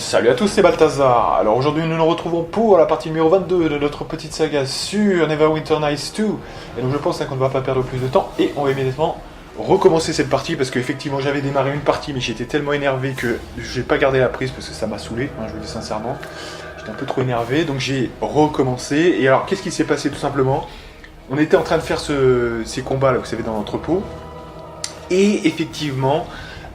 Salut à tous, c'est Balthazar. Alors aujourd'hui nous nous retrouvons pour la partie numéro 22 de notre petite saga sur Neverwinter Nights 2. Et donc je pense qu'on ne va pas perdre plus de temps et on va immédiatement recommencer cette partie parce qu'effectivement j'avais démarré une partie mais j'étais tellement énervé que j'ai pas gardé la prise parce que ça m'a saoulé, hein, je vous dis sincèrement. J'étais un peu trop énervé donc j'ai recommencé. Et alors qu'est-ce qui s'est passé tout simplement? On était en train de faire ces combats là, vous savez, dans l'entrepôt. Et effectivement...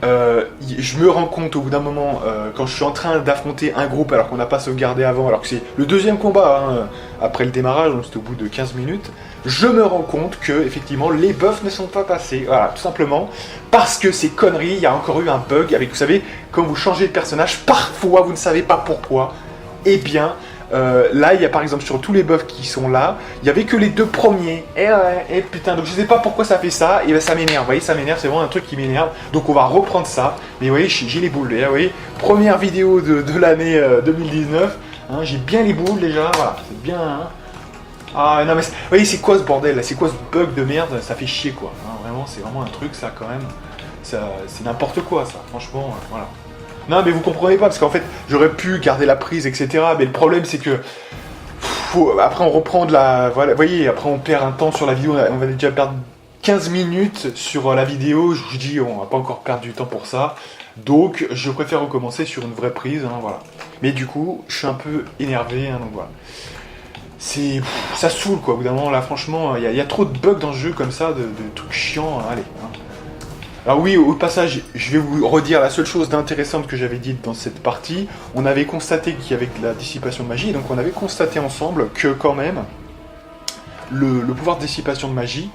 je me rends compte au bout d'un moment, quand je suis en train d'affronter un groupe alors qu'on n'a pas sauvegardé avant, alors que c'est le deuxième combat hein, après le démarrage, donc c'était au bout de 15 minutes, je me rends compte que effectivement les buffs ne sont pas passés, voilà, tout simplement parce que ces conneries, il y a encore eu un bug avec, vous savez, quand vous changez de personnage, parfois vous ne savez pas pourquoi, et bien... là, il y a par exemple sur tous les buffs qui sont là, il n'y avait que les deux premiers. Et putain, donc je sais pas pourquoi ça fait ça. Et ben ça m'énerve, vous voyez, ça m'énerve, c'est vraiment un truc qui m'énerve. Donc on va reprendre ça. Mais vous voyez, j'ai les boules, vous voyez, première vidéo de l'année 2019. Hein, j'ai bien les boules déjà, voilà, c'est bien. Hein. Ah non mais, vous voyez, c'est quoi ce bordel là? C'est quoi ce bug de merde? Ça fait chier quoi. Hein, vraiment, c'est vraiment un truc ça quand même. C'est n'importe quoi ça, franchement, voilà. Non mais vous comprenez pas parce qu'en fait j'aurais pu garder la prise etc, mais le problème c'est que après on reprend de la... Voilà, vous voyez, après on perd un temps sur la vidéo, on va déjà perdre 15 minutes sur la vidéo, je vous dis on va pas encore perdre du temps pour ça, donc je préfère recommencer sur une vraie prise, hein, voilà. Mais du coup je suis un peu énervé, hein, donc voilà. C'est... ça saoule quoi, au bout d'un moment là franchement, il y a trop de bugs dans ce jeu comme ça, de trucs chiants, hein, allez. Hein. Alors oui, au passage, je vais vous redire la seule chose d'intéressante que j'avais dite dans cette partie. On avait constaté qu'il y avait la dissipation de magie, donc on avait constaté ensemble que quand même, le pouvoir de dissipation de magie,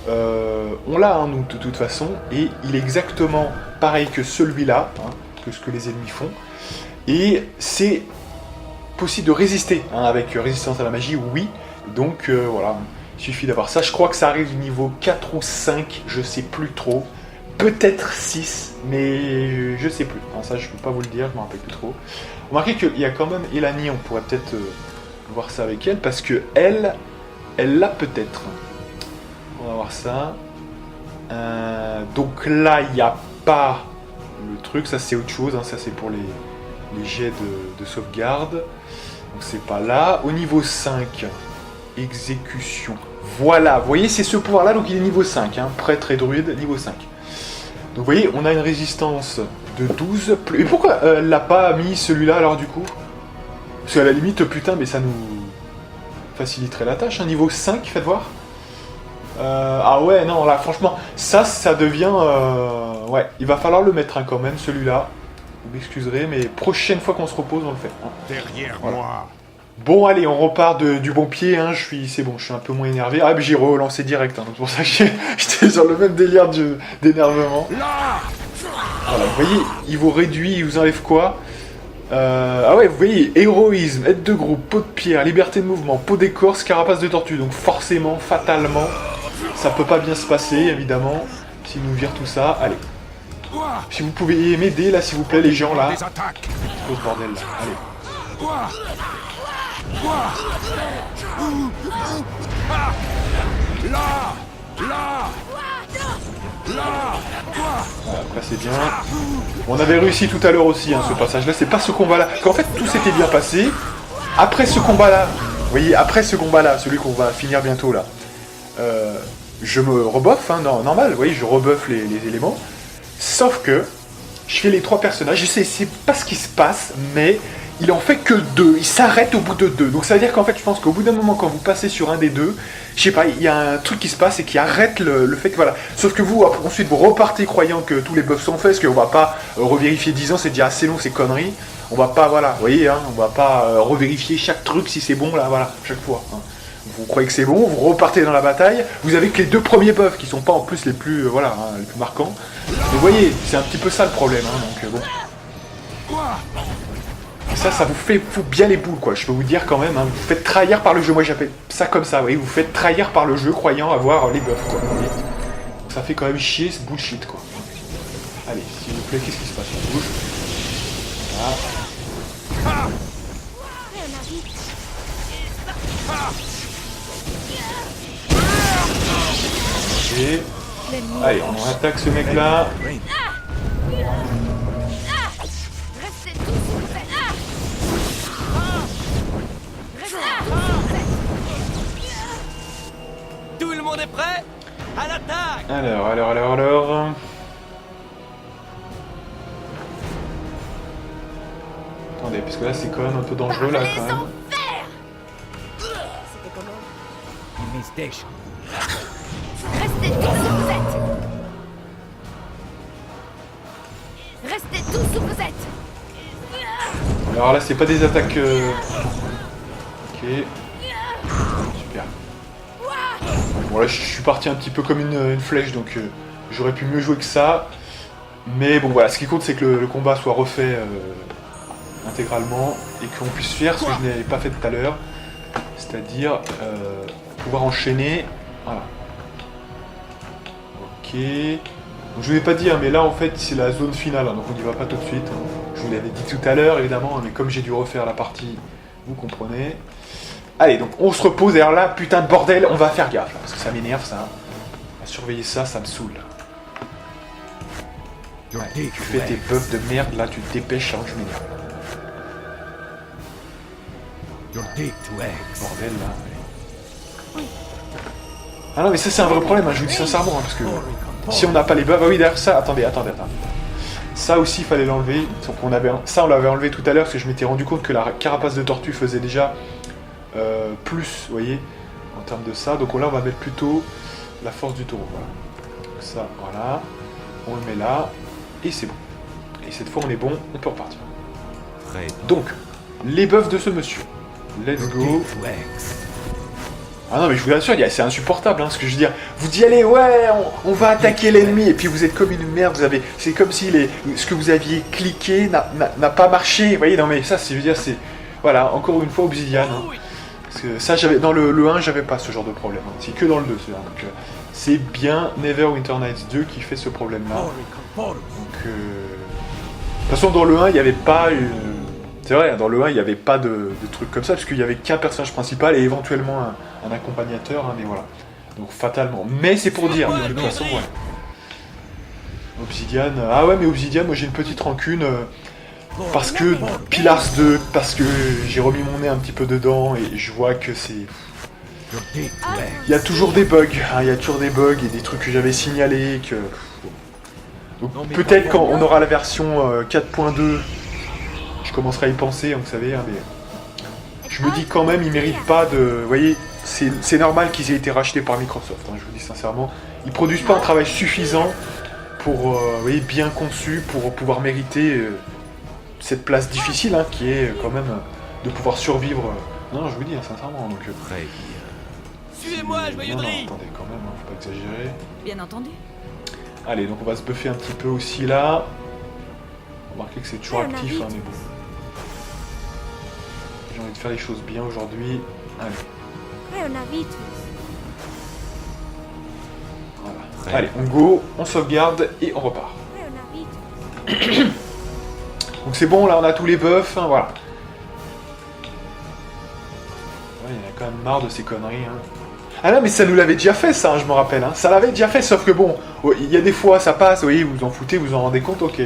on l'a, hein, nous, de toute façon, et il est exactement pareil que celui-là, hein, que ce que les ennemis font, et c'est possible de résister, hein, avec résistance à la magie, oui, donc voilà, il suffit d'avoir ça. Je crois que ça arrive du niveau 4 ou 5, je sais plus trop. Peut-être 6, mais je sais plus. Enfin, ça, je peux pas vous le dire, je me rappelle plus trop. Remarquez qu'il y a quand même Elanie, on pourrait peut-être voir ça avec elle, parce que elle l'a peut-être. On va voir ça. Donc là, il n'y a pas le truc, ça c'est autre chose, hein, ça c'est pour les jets de sauvegarde. Donc c'est pas là. Au niveau 5, exécution. Voilà, vous voyez, c'est ce pouvoir-là, donc il est niveau 5, hein, prêtre et druide, niveau 5. Donc vous voyez, on a une résistance de 12. Et pourquoi elle l'a pas mis celui-là alors du coup? Parce qu'à la limite, putain, mais ça nous faciliterait la tâche. Hein. Niveau 5, faites voir. Ah ouais, non, là, franchement, ça devient... ouais, il va falloir le mettre hein, quand même, celui-là. Vous m'excuserez, mais prochaine fois qu'on se repose, on le fait. Hein. Derrière voilà. moi. Bon, allez, on repart du bon pied, hein, c'est bon, je suis un peu moins énervé. Ah, mais j'ai relancé direct, hein, donc c'est pour ça que j'étais sur le même délire d'énervement. Voilà, vous voyez, il vous réduit, il vous enlève quoi? Ah ouais, vous voyez, héroïsme, aide de groupe, peau de pierre, liberté de mouvement, peau d'écorce, carapace de tortue. Donc forcément, fatalement, ça peut pas bien se passer, évidemment, s'il nous vire tout ça. Allez. Si vous pouvez m'aider, là, s'il vous plaît, les gens, là. C'est quoi ce bordel, là? Allez. Voilà, après c'est bien. On avait réussi tout à l'heure aussi hein, ce passage là, c'est pas ce combat là. Qu'en fait tout s'était bien passé. Après ce combat là, vous voyez, après ce combat là, celui qu'on va finir bientôt là, je me rebuff, hein, normal, vous voyez, je rebuff les éléments. Sauf que je fais les 3 personnages, je sais c'est pas ce qui se passe, mais il en fait que 2, il s'arrête au bout de 2. Donc ça veut dire qu'en fait je pense qu'au bout d'un moment quand vous passez sur un des deux, je sais pas, il y a un truc qui se passe et qui arrête le fait que voilà. Sauf que vous, ensuite vous repartez croyant que tous les buffs sont faits, parce qu'on va pas revérifier 10 ans, c'est déjà assez long ces conneries. On va pas, voilà, vous voyez, hein, on va pas revérifier chaque truc si c'est bon là, voilà, chaque fois. Hein. Vous croyez que c'est bon, vous repartez dans la bataille, vous avez que les 2 premiers buffs qui sont pas en plus les plus, voilà, hein, les plus marquants. Donc vous voyez, c'est un petit peu ça le problème, hein, donc bon. Ça vous fait bien les boules, quoi. Je peux vous dire quand même, hein, vous faites trahir par le jeu. Moi, j'appelle ça comme ça, vous voyez. Vous faites trahir par le jeu, croyant avoir les buffs, quoi. Vous voyez. Ça fait quand même chier ce bullshit, quoi. Allez, s'il vous plaît, qu'est-ce qui se passe? On bouge. Voilà. Allez, on attaque ce mec-là. Tout le monde est prêt? À l'attaque! Alors. Attendez, parce que là c'est quand même un peu dangereux là quand même. C'était comment? Miss Station. Restez tous où vous êtes. Restez tous où vous êtes. Alors là c'est pas des attaques... Ok. Super. Bon là je suis parti un petit peu comme une flèche donc j'aurais pu mieux jouer que ça. Mais bon voilà, ce qui compte c'est que le combat soit refait intégralement et qu'on puisse faire ce que je n'avais pas fait tout à l'heure. C'est-à-dire pouvoir enchaîner. Voilà. Ok. Donc, je ne vous ai pas dit, hein, mais là en fait c'est la zone finale, hein, donc on n'y va pas tout de suite. Je vous l'avais dit tout à l'heure évidemment, mais comme j'ai dû refaire la partie, vous comprenez. Allez, donc on se repose, et alors là, putain de bordel, on va faire gaffe, là, parce que ça m'énerve ça. On va surveiller ça, ça me saoule. Ouais, tu fais tes buffs de merde, là tu te dépêches avant que je m'énerve. Bordel là. Ah non mais ça c'est un vrai problème, hein, je vous dis sincèrement, hein, parce que si on n'a pas les buffs... Ah oui d'ailleurs ça, attendez. Ça aussi il fallait l'enlever, donc ça on l'avait enlevé tout à l'heure, parce que je m'étais rendu compte que la carapace de tortue faisait déjà plus, vous voyez, en termes de ça. Donc là on va mettre plutôt la force du taureau, voilà. Donc ça, voilà, on le met là, et c'est bon. Et cette fois on est bon, on peut repartir. Donc, les buffs de ce monsieur. Let's go. Ah non mais je vous assure, c'est insupportable hein, ce que je veux dire. Vous dites allez ouais, on va attaquer l'ennemi et puis vous êtes comme une merde, c'est comme si ce que vous aviez cliqué n'a pas marché. Vous voyez, non mais ça, je veux dire, c'est... Voilà, encore une fois Obsidian. Hein. Parce que ça, dans le 1, j'avais pas ce genre de problème. Hein. C'est que dans le 2, c'est-à-dire. Donc c'est bien Neverwinter Nights 2 qui fait ce problème-là. Donc... de toute façon, dans le 1, il n'y avait pas... C'est vrai, dans le 1, il n'y avait pas de trucs comme ça, parce qu'il n'y avait qu'un personnage principal et éventuellement un accompagnateur, hein, mais voilà. Donc fatalement. Mais c'est pour dire, de toute façon, ouais. Obsidian... Ah ouais, mais Obsidian, moi j'ai une petite rancune, parce que Pillars 2, parce que j'ai remis mon nez un petit peu dedans, et je vois que c'est... Il y a toujours des bugs, hein, il y a toujours des bugs et des trucs que j'avais signalés, que... Donc peut-être quand on aura la version 4.2... Je commencerai à y penser, hein, vous savez, hein, mais je me dis quand même, ils méritent pas de... Vous voyez, c'est normal qu'ils aient été rachetés par Microsoft, hein, je vous dis sincèrement. Ils produisent pas un travail suffisant pour, vous voyez, bien conçu, pour pouvoir mériter cette place difficile, hein, qui est quand même de pouvoir survivre... Non, je vous dis, hein, sincèrement, donc... Suivez-moi, joyeux de riz. Attendez, quand même, hein, faut pas exagérer. Bien entendu. Allez, donc on va se buffer un petit peu aussi, là. Remarquez que c'est toujours actif, hein, mais bon. J'ai envie de faire les choses bien aujourd'hui. Allez. Voilà. Allez, on go, on sauvegarde et on repart. Donc c'est bon, là on a tous les buffs, hein, voilà. Ouais, il y en a quand même marre de ces conneries. Hein. Ah non, mais ça nous l'avait déjà fait ça, hein, je me rappelle. Hein. Ça l'avait déjà fait, sauf que bon, il y a des fois ça passe, vous voyez, vous en foutez, vous en rendez compte, ok.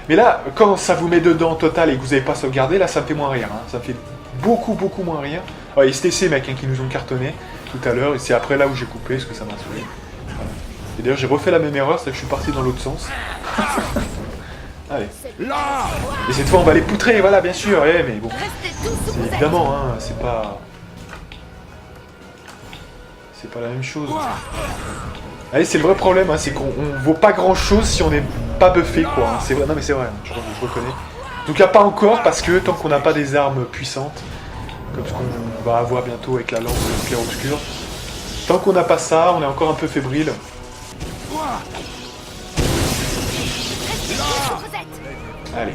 Mais là, quand ça vous met dedans total et que vous n'avez pas sauvegardé, là ça me fait moins rire. Hein. Ça me fait beaucoup moins rire. Ouais, et c'était ces mecs hein, qui nous ont cartonné tout à l'heure, et c'est après là où j'ai coupé, parce que ça m'a saoulé. Voilà. Et d'ailleurs j'ai refait la même erreur, c'est que je suis parti dans l'autre sens. Allez. Et cette fois on va les poutrer, voilà, bien sûr, ouais, mais bon. C'est évidemment, hein, c'est pas... C'est pas la même chose. Allez, c'est le vrai problème, hein, c'est qu'on vaut pas grand chose si on n'est pas buffé, quoi. Hein. C'est vrai, non mais c'est vrai, hein, je reconnais. Donc là, pas encore, parce que tant qu'on n'a pas des armes puissantes, comme ce qu'on va avoir bientôt avec la lance de clair-obscur, tant qu'on n'a pas ça, on est encore un peu fébrile. Allez.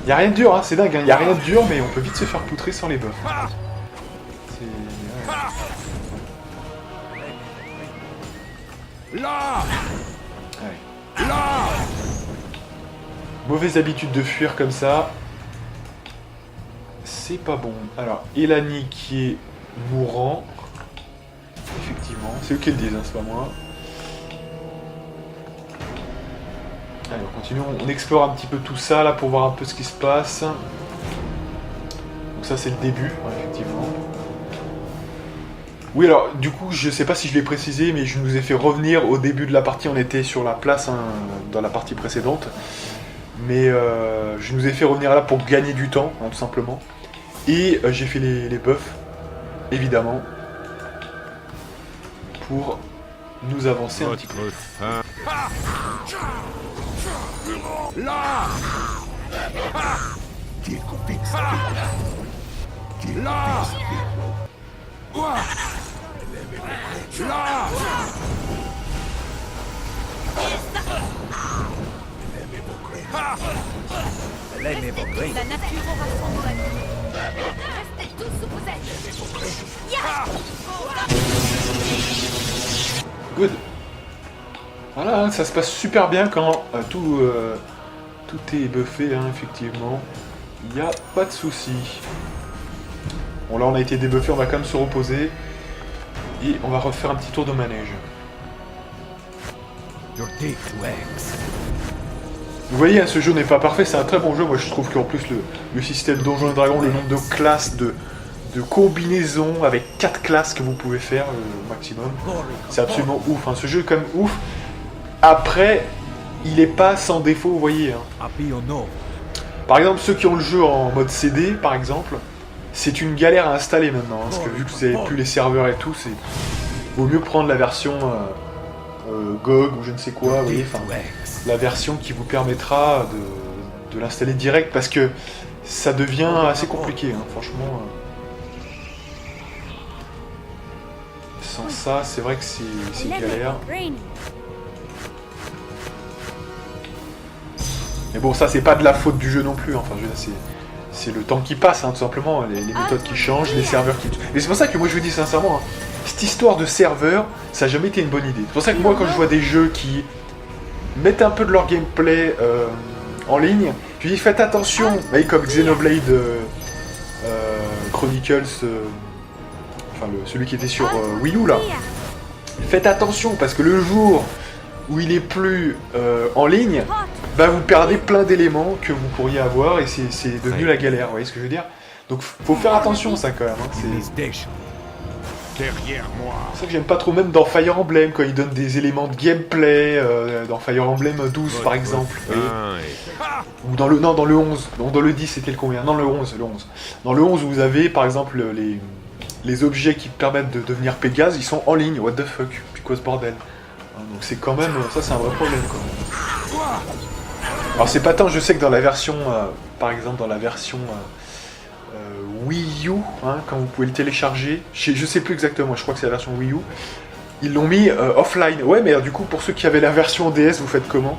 Y'a rien de dur, hein, c'est dingue, hein. Y'a rien de dur, mais on peut vite se faire poutrer sans les buffs. Ouais. Allez. Mauvaise habitude de fuir comme ça. C'est pas bon. Alors, Elani qui est mourant. Effectivement, c'est eux qui le disent, hein, c'est pas moi. Allez, on continue, on explore un petit peu tout ça là pour voir un peu ce qui se passe. Donc ça c'est le début, ouais, effectivement. Oui, alors du coup je sais pas si je l'ai précisé, mais je nous ai fait revenir au début de la partie, on était sur la place hein, dans la partie précédente. Mais je nous ai fait revenir là pour gagner du temps, hein, tout simplement. Et j'ai fait les buffs, évidemment, pour nous avancer un petit peu. Là. Là. Là. La nature aura son mot à dire. Restez tous où vous êtes. Ya. Good. Voilà, hein, ça se passe super bien quand tout est buffé, hein, effectivement. Il n'y a pas de souci. Bon, là on a été débuffé, on va quand même se reposer. Et on va refaire un petit tour de manège. Vous voyez, hein, ce jeu n'est pas parfait, c'est un très bon jeu. Moi je trouve qu'en plus le système Donjons et Dragons, le nombre de classes, de combinaisons avec 4 classes que vous pouvez faire au maximum, c'est absolument ouf. Hein. Ce jeu est quand même ouf. Après, il est pas sans défaut, vous voyez. Hein. Par exemple, ceux qui ont le jeu en mode CD, par exemple, c'est une galère à installer maintenant. Hein, parce que vu que vous n'avez plus les serveurs et tout, vaut mieux prendre la version GOG ou je ne sais quoi, vous voyez, enfin, la version qui vous permettra de l'installer direct, parce que ça devient assez compliqué, hein, franchement. Sans ça, c'est vrai que c'est galère. Mais bon, ça c'est pas de la faute du jeu non plus, enfin je veux dire, c'est le temps qui passe, hein, tout simplement, les méthodes qui changent, les serveurs qui... Mais c'est pour ça que moi je vous dis sincèrement, hein, cette histoire de serveur, ça n'a jamais été une bonne idée. C'est pour ça que moi quand je vois des jeux qui mettent un peu de leur gameplay en ligne, je dis faites attention, vous voyez, comme Xenoblade Chronicles, enfin celui qui était sur Wii U là, faites attention parce que le jour où il est plus en ligne, bah vous perdez plein d'éléments que vous pourriez avoir et c'est devenu la galère, vous voyez ce que je veux dire? Donc faut faire attention ça quand même, hein. Derrière moi. C'est ça que j'aime pas trop, même dans Fire Emblem, quand ils donnent des éléments de gameplay, dans Fire Emblem 12 par exemple, ou dans le 11, non, dans le 10 c'était le combien? Non, le 11. Dans le 11 vous avez par exemple les objets qui permettent de devenir Pégase, ils sont en ligne, what the fuck, puis quoi ce bordel? Donc c'est quand même, ça c'est un vrai problème quand même. Alors c'est pas tant, je sais que dans la version, par exemple dans la version Wii U, hein, quand vous pouvez le télécharger, je sais plus exactement, je crois que c'est la version Wii U, ils l'ont mis offline. Ouais, mais du coup pour ceux qui avaient la version DS, vous faites comment?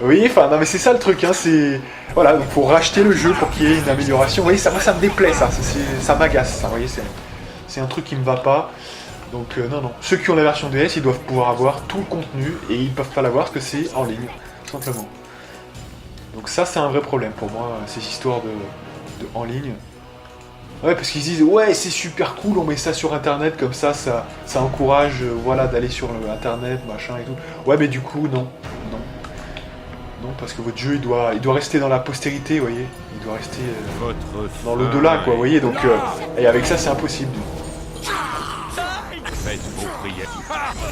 Oui, enfin non mais c'est ça le truc, hein, c'est... Voilà, donc faut racheter le jeu pour qu'il y ait une amélioration. Vous voyez, ça, moi ça me déplaît ça m'agace, ça, vous voyez, c'est un truc qui me va pas. Donc non, ceux qui ont la version DS, ils doivent pouvoir avoir tout le contenu et ils peuvent pas l'avoir parce que c'est en ligne, tout simplement. Donc ça c'est un vrai problème pour moi, ces histoires de en ligne. Ouais, parce qu'ils disent ouais c'est super cool, on met ça sur internet comme ça encourage voilà d'aller sur internet machin et tout. Ouais mais du coup non parce que votre jeu il doit rester dans la postérité, vous voyez, il doit rester dans l'au-delà quoi, vous voyez, donc et avec ça c'est impossible.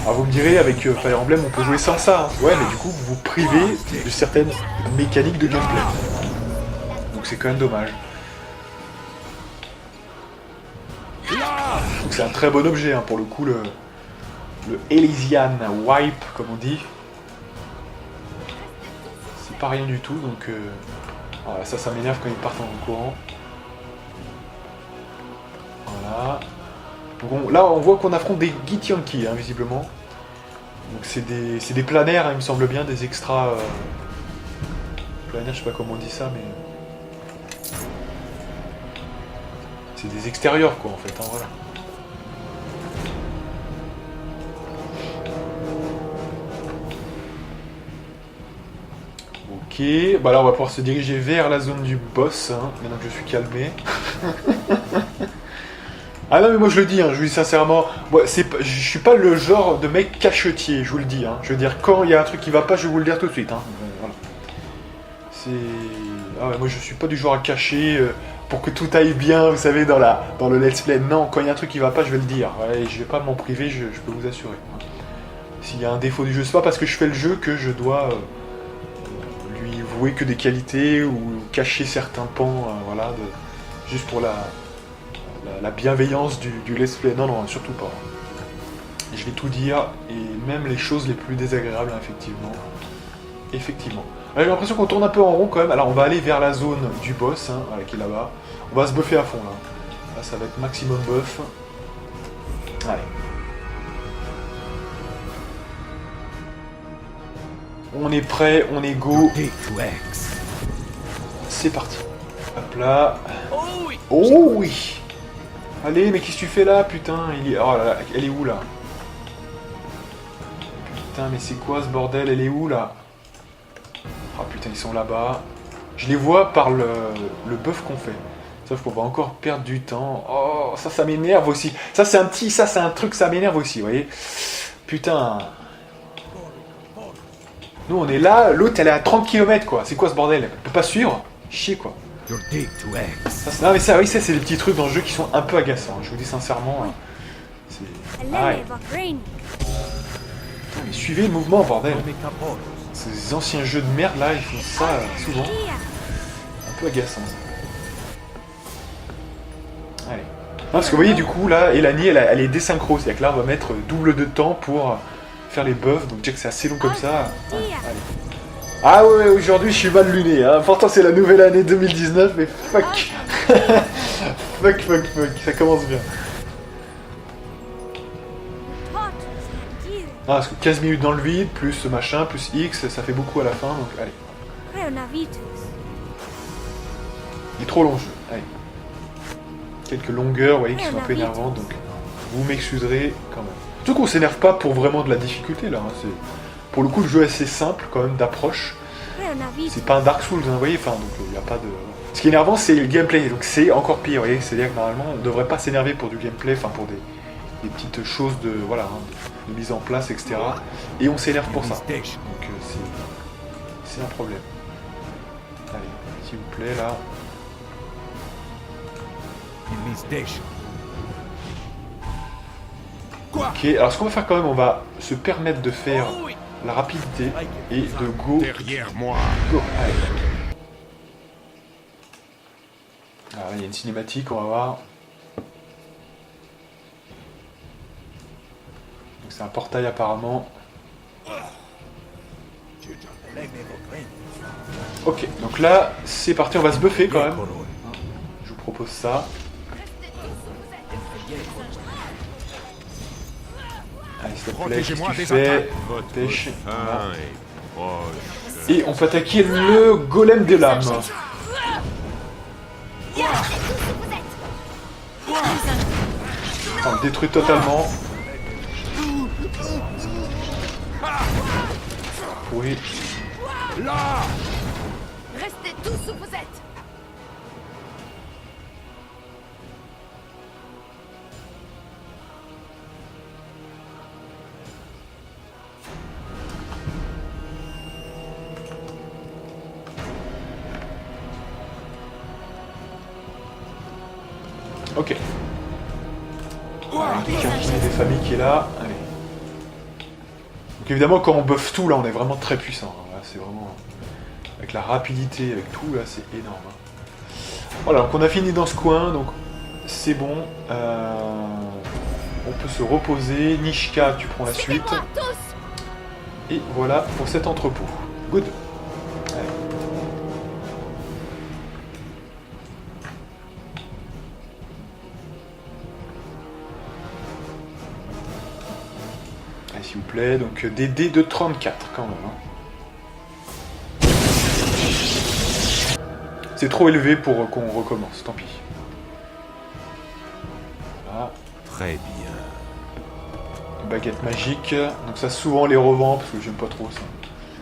Alors vous me direz, avec Fire Emblem on peut jouer sans ça, hein. Ouais mais du coup vous vous privez de certaines mécaniques de gameplay. Donc c'est quand même dommage. Donc c'est un très bon objet, hein, pour le coup, le Elysian Wipe comme on dit. C'est pas rien du tout, donc voilà, ça m'énerve quand ils partent en courant. Voilà. Donc là on voit qu'on affronte des Githyanki, hein, visiblement. Donc c'est des planaires, hein, il me semble bien, des extras... planaires, je sais pas comment on dit ça, mais... C'est des extérieurs quoi en fait, hein, voilà. Ok, bah là on va pouvoir se diriger vers la zone du boss, hein, maintenant que je suis calmé. Ah non mais moi je le dis, hein, je vous dis sincèrement, moi, je suis pas le genre de mec cachetier, je vous le dis. Hein. Je veux dire, quand il y a un truc qui va pas, je vais vous le dire tout de suite. Hein. Voilà. C'est... Ah ouais, moi je suis pas du genre à cacher pour que tout aille bien, vous savez, dans le let's play. Non, quand il y a un truc qui va pas, je vais le dire. Ouais, je vais pas m'en priver, je peux vous assurer. S'il y a un défaut du jeu, c'est pas parce que je fais le jeu que je dois lui vouer que des qualités ou cacher certains pans, voilà, juste pour la bienveillance du let's play. Non, non, surtout pas. Je vais tout dire, et même les choses les plus désagréables, hein, effectivement. Effectivement. J'ai l'impression qu'on tourne un peu en rond quand même. Alors on va aller vers la zone du boss, hein, voilà, qui est là-bas. On va se buffer à fond là. Là ça va être maximum buff. Allez. On est prêt, on est go. C'est parti. Hop là. Oh oui. Allez, mais qu'est-ce que tu fais là, putain? Oh là là, elle est où là? Putain, mais c'est quoi ce bordel? Elle est où là? Ah putain, ils sont là-bas. Je les vois par le buff qu'on fait. Sauf qu'on va encore perdre du temps. Oh, ça m'énerve aussi. Ça c'est un truc, ça m'énerve aussi, vous voyez. Putain. Nous on est là, l'autre elle est à 30 km quoi. C'est quoi ce bordel? Elle peut pas suivre? Chier quoi. Non mais ça, oui, ça c'est des petits trucs dans le jeu qui sont un peu agaçants. Je vous dis sincèrement. Ah ouais. Putain, mais suivez le mouvement, bordel. Ces anciens jeux de merde là, ils font ça souvent. Un peu agaçant ça. Allez. Non, parce que vous voyez du coup là, Elanie elle est désynchro, c'est-à-dire que là on va mettre double de temps pour faire les buffs, donc déjà que c'est assez long comme ça. Ouais, allez. Ah ouais, aujourd'hui je suis mal luné, hein. Pourtant c'est la nouvelle année 2019, mais fuck. fuck, ça commence bien. Ah, parce que 15 minutes dans le vide, plus ce machin, plus X, ça fait beaucoup à la fin, donc allez. Il est trop long le jeu, allez. Quelques longueurs, vous voyez, qui sont un peu énervantes, donc vous m'excuserez quand même. Surtout qu'on s'énerve pas pour vraiment de la difficulté, là, hein. C'est... Pour le coup, le jeu est assez simple, quand même, d'approche. C'est pas un Dark Souls, hein, vous voyez, enfin, donc il n'y a pas de... Ce qui est énervant, c'est le gameplay, donc c'est encore pire, vous voyez, c'est-à-dire que normalement, on ne devrait pas s'énerver pour du gameplay, enfin, pour des petites choses de, voilà, hein, de mise en place, etc. Et on s'énerve pour ça. Donc c'est un problème. Allez, s'il vous plaît, là. Ok, alors ce qu'on va faire quand même, on va se permettre de faire la rapidité et de go. Derrière moi. Go, allez. Alors il y a une cinématique, on va voir. Donc c'est un portail apparemment. Ok, donc là c'est parti, on va se buffer quand même. Je vous propose ça. Allez, s'il te plaît, qu'est-ce que tu fais? Pêche. Voilà. Et on peut attaquer le golem de l'âme. On le détruit totalement. Oui. Là. Restez tous où vous êtes. Ok. Quelqu'un des familles qui est là. Allez. Donc évidemment quand on buff tout là on est vraiment très puissant. Là, c'est vraiment... Avec la rapidité, avec tout là c'est énorme. Voilà, donc on a fini dans ce coin, donc c'est bon. On peut se reposer. Nishka, tu prends la suite. Et voilà pour cet entrepôt. Good. Allez. Allez, s'il vous plaît, donc des dés de 34 quand même. Hein. C'est trop élevé pour qu'on recommence, tant pis. Voilà. Très bien. Baguette magique, donc ça souvent on les revend parce que j'aime pas trop ça. De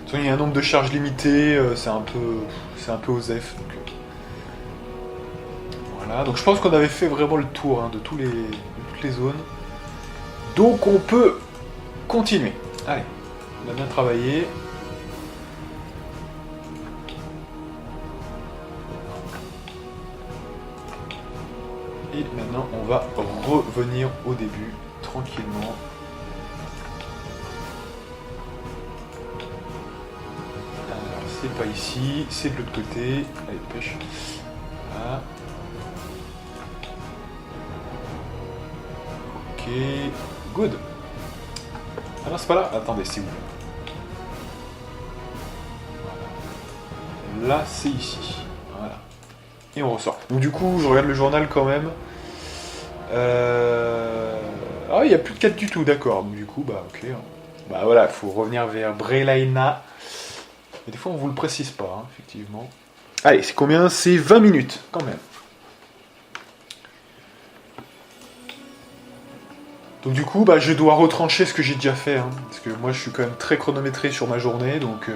toute façon, il y a un nombre de charges limité, c'est un peu osef. Donc, voilà, donc je pense qu'on avait fait vraiment le tour hein, de toutes les zones. Donc on peut continuer. Allez, on a bien travaillé. Et maintenant, on va revenir au début, tranquillement. Alors, c'est pas ici, c'est de l'autre côté. Allez, pêche. Voilà. Ok, good. Ah non, c'est pas là. Attendez, c'est où? Voilà. Là, c'est ici. Voilà. Et on ressort. Donc du coup, je regarde le journal quand même. Ah, il n'y a plus de 4 du tout, d'accord. Donc du coup, bah ok. Bah voilà, il faut revenir vers Brelaina. Et des fois, on vous le précise pas, hein, effectivement. Allez, c'est combien? C'est 20 minutes, quand même. Donc du coup, bah, je dois retrancher ce que j'ai déjà fait, hein, parce que moi je suis quand même très chronométré sur ma journée, donc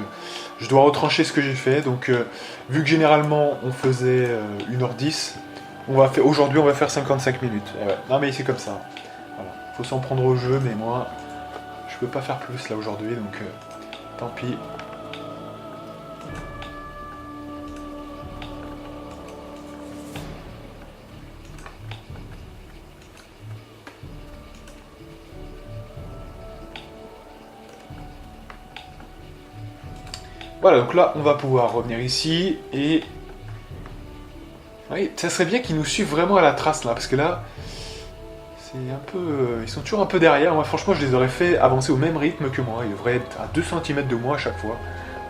je dois retrancher ce que j'ai fait. Donc vu que généralement on faisait 1h10, aujourd'hui on va faire 55 minutes. Et ouais. Non mais c'est comme ça. Voilà. Faut s'en prendre au jeu, mais moi je peux pas faire plus là aujourd'hui, donc tant pis. Voilà, donc là, on va pouvoir revenir ici, et... Oui, ça serait bien qu'ils nous suivent vraiment à la trace, là, parce que là, c'est un peu... ils sont toujours un peu derrière. Moi, franchement, je les aurais fait avancer au même rythme que moi. Ils devraient être à 2 cm de moi à chaque fois.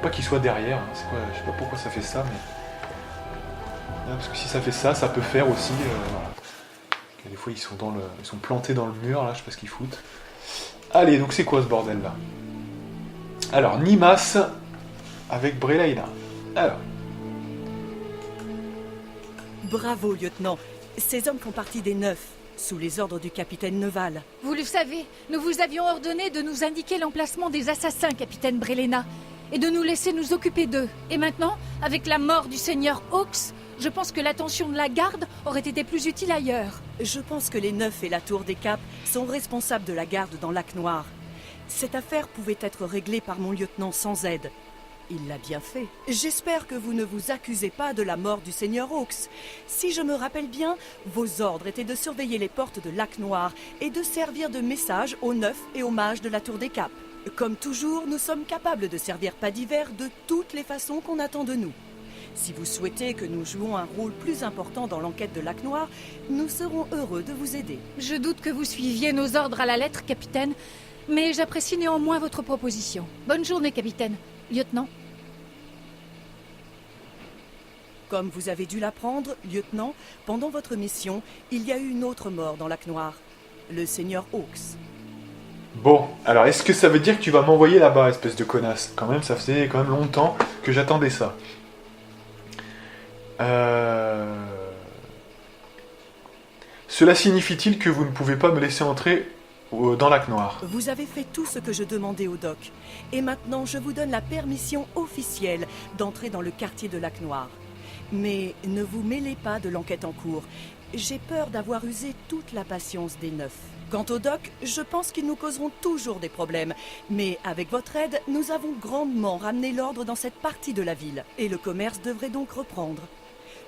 Pas qu'ils soient derrière, hein. C'est quoi... Je sais pas pourquoi ça fait ça, mais... Là, parce que si ça fait ça, ça peut faire aussi... Voilà. Des fois, ils sont plantés dans le mur, là, je sais pas ce qu'ils foutent. Allez, donc c'est quoi ce bordel-là? Alors, Nimas... avec Brelaina. Alors. Bravo, lieutenant. Ces hommes font partie des 9, sous les ordres du capitaine Neval. Vous le savez, nous vous avions ordonné de nous indiquer l'emplacement des assassins, capitaine Brelaina, et de nous laisser nous occuper d'eux. Et maintenant, avec la mort du seigneur Hawks, je pense que l'attention de la garde aurait été plus utile ailleurs. Je pense que les 9 et la Tour des Capes sont responsables de la garde dans Lac Noir. Cette affaire pouvait être réglée par mon lieutenant sans aide. Il l'a bien fait. J'espère que vous ne vous accusez pas de la mort du seigneur Hawks. Si je me rappelle bien, vos ordres étaient de surveiller les portes de Lac Noir et de servir de message aux 9 et aux mages de la Tour des Capes. Comme toujours, nous sommes capables de servir pas d'hiver de toutes les façons qu'on attend de nous. Si vous souhaitez que nous jouions un rôle plus important dans l'enquête de Lac Noir, nous serons heureux de vous aider. Je doute que vous suiviez nos ordres à la lettre, capitaine, mais j'apprécie néanmoins votre proposition. Bonne journée, capitaine. Lieutenant. Comme vous avez dû l'apprendre, lieutenant, pendant votre mission, il y a eu une autre mort dans Lac Noir. Le seigneur Hawks. Bon, alors est-ce que ça veut dire que tu vas m'envoyer là-bas, espèce de connasse? Quand même, ça faisait quand même longtemps que j'attendais ça. Cela signifie-t-il que vous ne pouvez pas me laisser entrer dans Lac Noir? Vous avez fait tout ce que je demandais au doc. Et maintenant, je vous donne la permission officielle d'entrer dans le quartier de Lac Noir. Mais ne vous mêlez pas de l'enquête en cours. J'ai peur d'avoir usé toute la patience des 9. Quant au doc, je pense qu'ils nous causeront toujours des problèmes. Mais avec votre aide, nous avons grandement ramené l'ordre dans cette partie de la ville. Et le commerce devrait donc reprendre.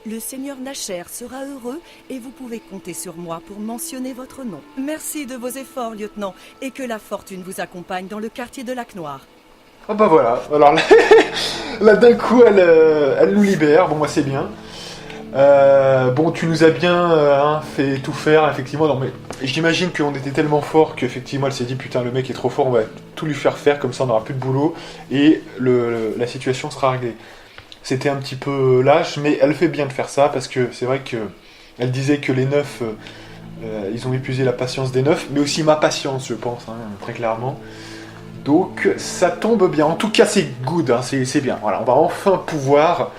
Le seigneur Nacher sera heureux et vous pouvez compter sur moi pour mentionner votre nom. Merci de vos efforts, lieutenant, et que la fortune vous accompagne dans le quartier de Lac Noir. Ah bah voilà, alors là d'un coup elle nous libère, bon moi c'est bien. Bon tu nous as bien fait tout faire, effectivement, non mais j'imagine qu'on était tellement fort qu'effectivement elle s'est dit putain le mec est trop fort, on va tout lui faire faire, comme ça on n'aura plus de boulot et la situation sera réglée. C'était un petit peu lâche, mais elle fait bien de faire ça, parce que c'est vrai qu'elle disait que les 9, ils ont épuisé la patience des 9, mais aussi ma patience, je pense, hein, très clairement. Donc ça tombe bien, en tout cas c'est good, hein, c'est bien. Voilà, on va enfin pouvoir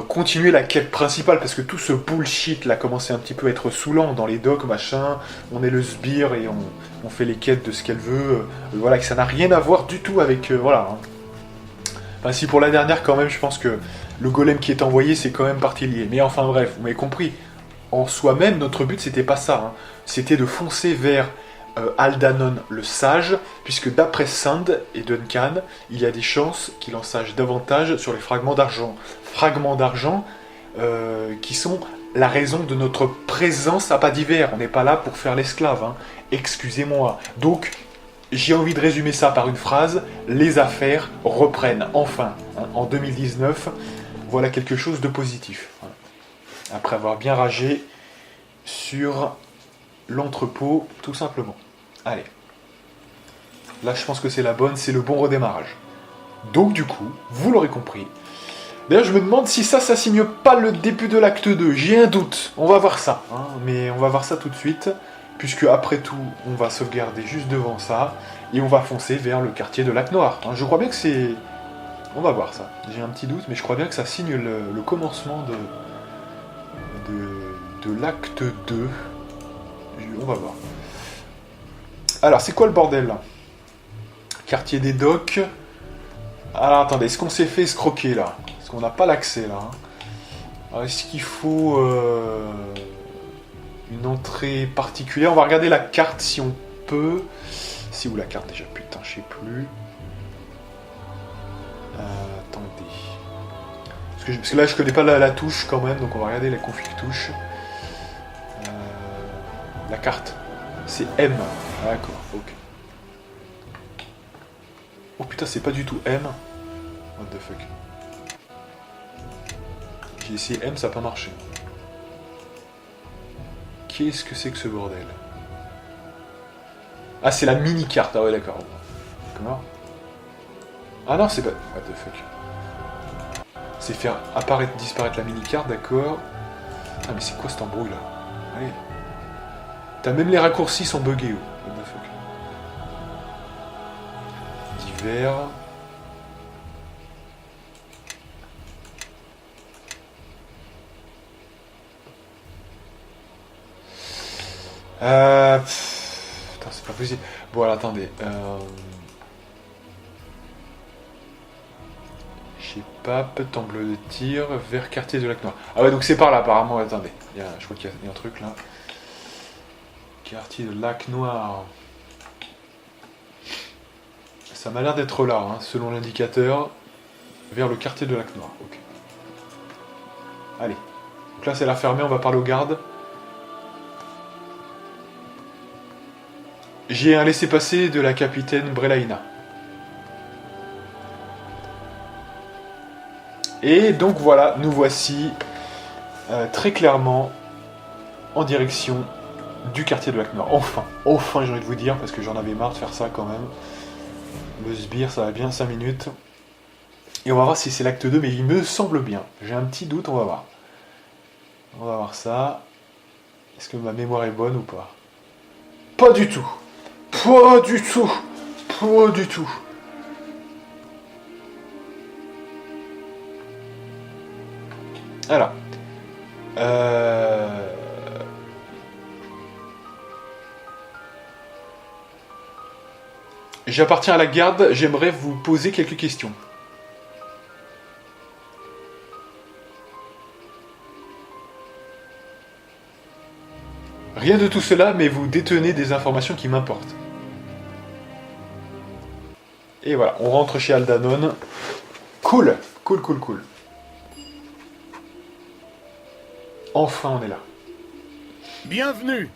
continuer la quête principale, parce que tout ce bullshit là commençait un petit peu à être saoulant dans les docks, machin, on est le sbire et on fait les quêtes de ce qu'elle veut, voilà, que ça n'a rien à voir du tout avec, voilà, hein. Enfin, si pour la dernière, quand même, je pense que le golem qui est envoyé, c'est quand même partie liée. Mais enfin bref, vous m'avez compris. En soi-même, notre but, c'était pas ça. Hein. C'était de foncer vers Aldanon le Sage, puisque d'après Sand et Duncan, il y a des chances qu'il en sache davantage sur les fragments d'argent. Fragments d'argent qui sont la raison de notre présence à Pas d'Hiver. On n'est pas là pour faire l'esclave, hein. Excusez-moi. Donc, j'ai envie de résumer ça par une phrase. Les affaires reprennent, enfin, hein, en 2019. Voilà quelque chose de positif. Voilà. Après avoir bien ragé sur l'entrepôt, tout simplement. Allez. Là, je pense que c'est la bonne, c'est le bon redémarrage. Donc, du coup, vous l'aurez compris. D'ailleurs, je me demande si ça signe pas le début de l'acte 2. J'ai un doute. On va voir ça. Hein, mais on va voir ça tout de suite. Puisque, après tout, on va sauvegarder juste devant ça. Et on va foncer vers le quartier de Lac Noir. Hein, je crois bien que c'est... On va voir ça. J'ai un petit doute, mais je crois bien que ça signe le commencement de l'acte 2. On va voir. Alors, c'est quoi le bordel, là? Quartier des docks. Alors, attendez, est-ce qu'on s'est fait escroquer, là? Parce qu'on n'a pas l'accès, là. Alors, est-ce qu'il faut une entrée particulière? On va regarder la carte, si on peut. C'est où la carte, déjà? Putain, je sais plus. Attendez. Parce que là, je connais pas la touche, quand même, donc on va regarder la config touche. La carte. C'est M. Ah, d'accord, ok. Oh putain, c'est pas du tout M. What the fuck. J'ai essayé M, ça n'a pas marché. Qu'est-ce que c'est que ce bordel? Ah, c'est la mini-carte. Ah ouais, d'accord. D'accord. Ah non, c'est pas... What the fuck. C'est faire apparaître, disparaître la mini-carte, d'accord. Ah, mais c'est quoi cet embrouille, là? Allez. T'as même les raccourcis sont buggés, oh. What the fuck. Divers... Putain, c'est pas possible. Bon, alors, attendez. J'ai pas temple de tir vers quartier de Lac Noir. Ah ouais, donc c'est par là, apparemment. Attendez. Je crois qu'il y a un truc, là. Quartier de Lac Noir. Ça m'a l'air d'être là, hein, selon l'indicateur. Vers le quartier de Lac Noir. Ok. Allez. Donc là, c'est la fermée. On va parler aux gardes. J'ai un laissez-passer de la capitaine Brelaina. Et donc voilà, nous voici très clairement en direction du quartier de Lac Noir. Enfin j'ai envie de vous dire, parce que j'en avais marre de faire ça quand même. Le sbire, ça va bien 5 minutes. Et on va voir si c'est l'acte 2, mais il me semble bien. J'ai un petit doute, on va voir. On va voir ça. Est-ce que ma mémoire est bonne ou pas? Pas du tout. Pas du tout. Pas du tout. Alors. J'appartiens à la garde, j'aimerais vous poser quelques questions. Rien de tout cela, mais vous détenez des informations qui m'importent. Et voilà, on rentre chez Aldanon. Cool. Enfin, on est là. Bienvenue.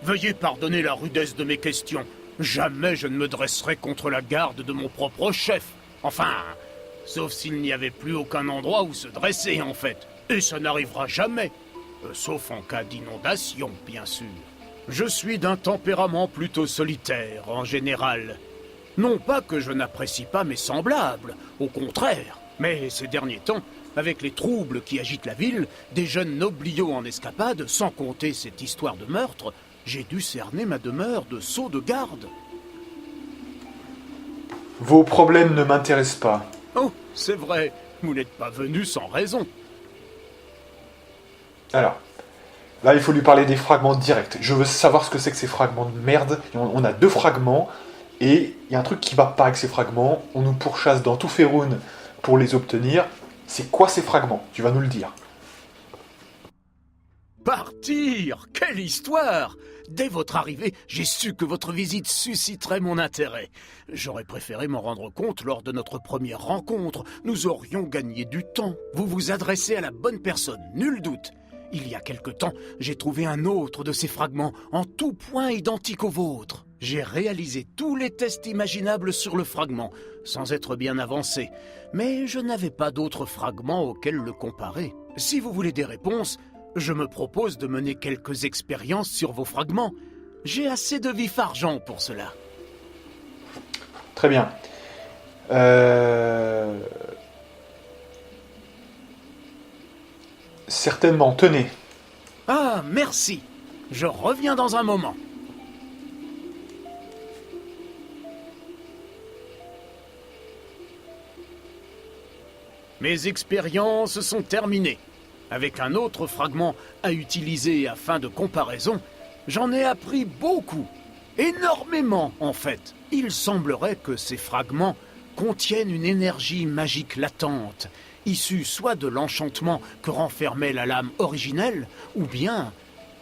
Veuillez pardonner la rudesse de mes questions. Jamais je ne me dresserai contre la garde de mon propre chef. Enfin, sauf s'il n'y avait plus aucun endroit où se dresser, en fait. Et ça n'arrivera jamais. Sauf en cas d'inondation, bien sûr. Je suis d'un tempérament plutôt solitaire, en général. Non pas que je n'apprécie pas mes semblables, au contraire. Mais ces derniers temps, avec les troubles qui agitent la ville, des jeunes nobliaux en escapade, sans compter cette histoire de meurtre, j'ai dû cerner ma demeure de sceau de garde. Vos problèmes ne m'intéressent pas. Oh, c'est vrai, vous n'êtes pas venu sans raison. Alors, là, il faut lui parler des fragments directs. Je veux savoir ce que c'est que ces fragments de merde. On a 2 fragments, et il y a un truc qui va pas avec ces fragments. On nous pourchasse dans tout Faerûn pour les obtenir. C'est quoi ces fragments? Tu vas nous le dire. Partir! Quelle histoire! Dès votre arrivée, j'ai su que votre visite susciterait mon intérêt. J'aurais préféré m'en rendre compte lors de notre première rencontre. Nous aurions gagné du temps. Vous vous adressez à la bonne personne, nul doute. Il y a quelque temps, j'ai trouvé un autre de ces fragments, en tout point identique au vôtre. J'ai réalisé tous les tests imaginables sur le fragment, sans être bien avancé, mais je n'avais pas d'autres fragments auxquels le comparer. Si vous voulez des réponses, je me propose de mener quelques expériences sur vos fragments. J'ai assez de vif-argent pour cela. Très bien. Certainement, tenez. Ah, merci. Je reviens dans un moment. Mes expériences sont terminées. Avec un autre fragment à utiliser à fin de comparaison, j'en ai appris beaucoup. Énormément, en fait. Il semblerait que ces fragments contiennent une énergie magique latente, issue soit de l'enchantement que renfermait la lame originelle, ou bien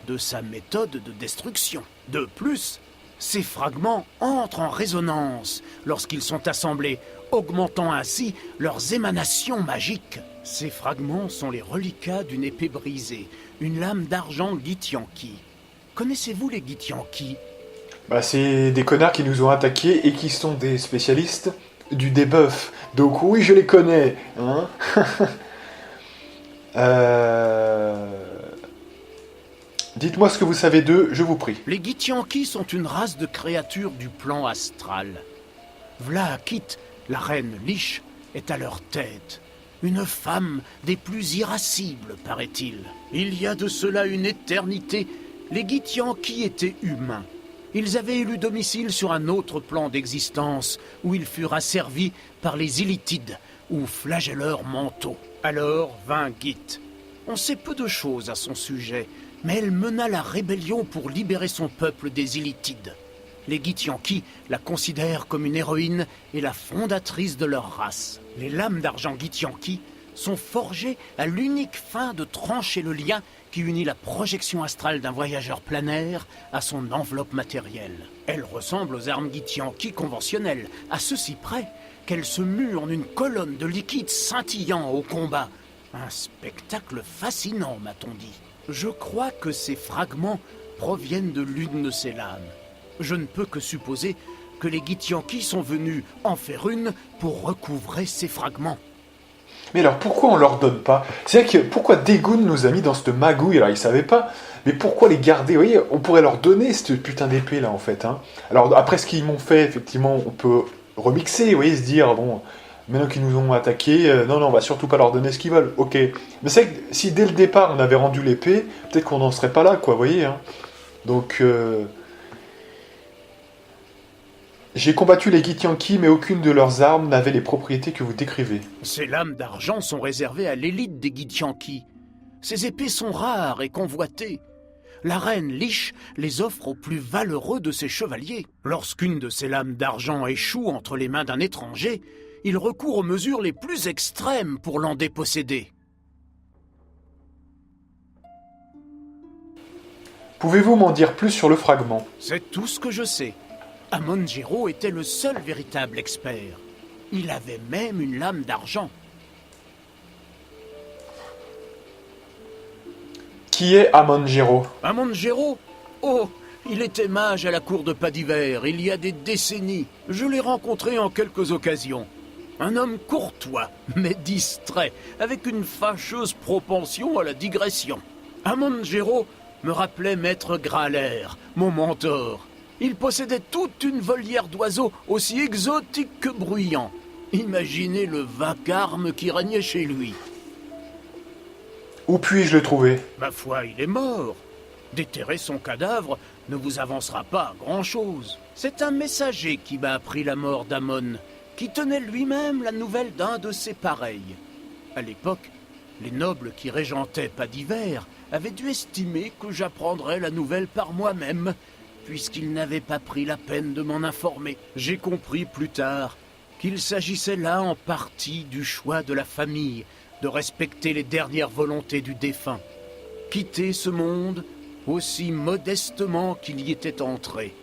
de sa méthode de destruction. De plus, ces fragments entrent en résonance lorsqu'ils sont assemblés, augmentant ainsi leurs émanations magiques. Ces fragments sont les reliquats d'une épée brisée, une lame d'argent Githyanki. Connaissez-vous les Githyanki ? Bah, c'est des connards qui nous ont attaqués et qui sont des spécialistes du debuff. Donc oui, je les connais. Hein. Dites-moi ce que vous savez d'eux, je vous prie. Les Githyanki sont une race de créatures du plan astral. Vlaakith, la reine Lich, est à leur tête. Une femme des plus irascibles, paraît-il. Il y a de cela une éternité, les Githyanki étaient humains. Ils avaient élu domicile sur un autre plan d'existence, où ils furent asservis par les Illithides, ou flagelleurs mentaux. Alors vint Gith. On sait peu de choses à son sujet, mais elle mena la rébellion pour libérer son peuple des Illithides. Les Githyanki la considèrent comme une héroïne et la fondatrice de leur race. Les lames d'argent Githyanki sont forgées à l'unique fin de trancher le lien qui unit la projection astrale d'un voyageur planaire à son enveloppe matérielle. Elles ressemblent aux armes Githyanki conventionnelles, à ceci près qu'elles se muent en une colonne de liquide scintillant au combat. Un spectacle fascinant, m'a-t-on dit. Je crois que ces fragments proviennent de l'une de ces lames. Je ne peux que supposer que les Githyanki sont venus en faire une pour recouvrer ces fragments. Mais alors pourquoi on leur donne pas? C'est vrai que pourquoi Dagon nous a mis dans cette magouille? Alors ils savaient pas, mais pourquoi les garder? Vous voyez, on pourrait leur donner cette putain d'épée là en fait. Hein. Alors après ce qu'ils m'ont fait, effectivement, on peut remixer, vous voyez, se dire bon, maintenant qu'ils nous ont attaqués, non, on va surtout pas leur donner ce qu'ils veulent. Ok, mais c'est vrai que si dès le départ on avait rendu l'épée, peut-être qu'on n'en serait pas là, quoi, vous voyez. Hein. Donc j'ai combattu les Githyanki, mais aucune de leurs armes n'avait les propriétés que vous décrivez. Ces lames d'argent sont réservées à l'élite des Githyanki. Ces épées sont rares et convoitées. La reine Lich les offre aux plus valeureux de ses chevaliers. Lorsqu'une de ces lames d'argent échoue entre les mains d'un étranger, il recourt aux mesures les plus extrêmes pour l'en déposséder. Pouvez-vous m'en dire plus sur le fragment? C'est tout ce que je sais. Amon-Jero était le seul véritable expert. Il avait même une lame d'argent. Qui est Amon-Jero? Amon-Jero? Oh, il était mage à la cour de Padiver il y a des décennies. Je l'ai rencontré en quelques occasions. Un homme courtois, mais distrait, avec une fâcheuse propension à la digression. Amon-Jero me rappelait Maître Graler, mon mentor. Il possédait toute une volière d'oiseaux aussi exotique que bruyant. Imaginez le vacarme qui régnait chez lui. Où puis-je le trouver? Ma foi, il est mort. Déterrer son cadavre ne vous avancera pas grand-chose. C'est un messager qui m'a appris la mort d'Amon, qui tenait lui-même la nouvelle d'un de ses pareils. À l'époque, les nobles qui régentaient Padiver avaient dû estimer que j'apprendrais la nouvelle par moi-même, puisqu'il n'avait pas pris la peine de m'en informer. J'ai compris plus tard qu'il s'agissait là en partie du choix de la famille de respecter les dernières volontés du défunt, quitter ce monde aussi modestement qu'il y était entré.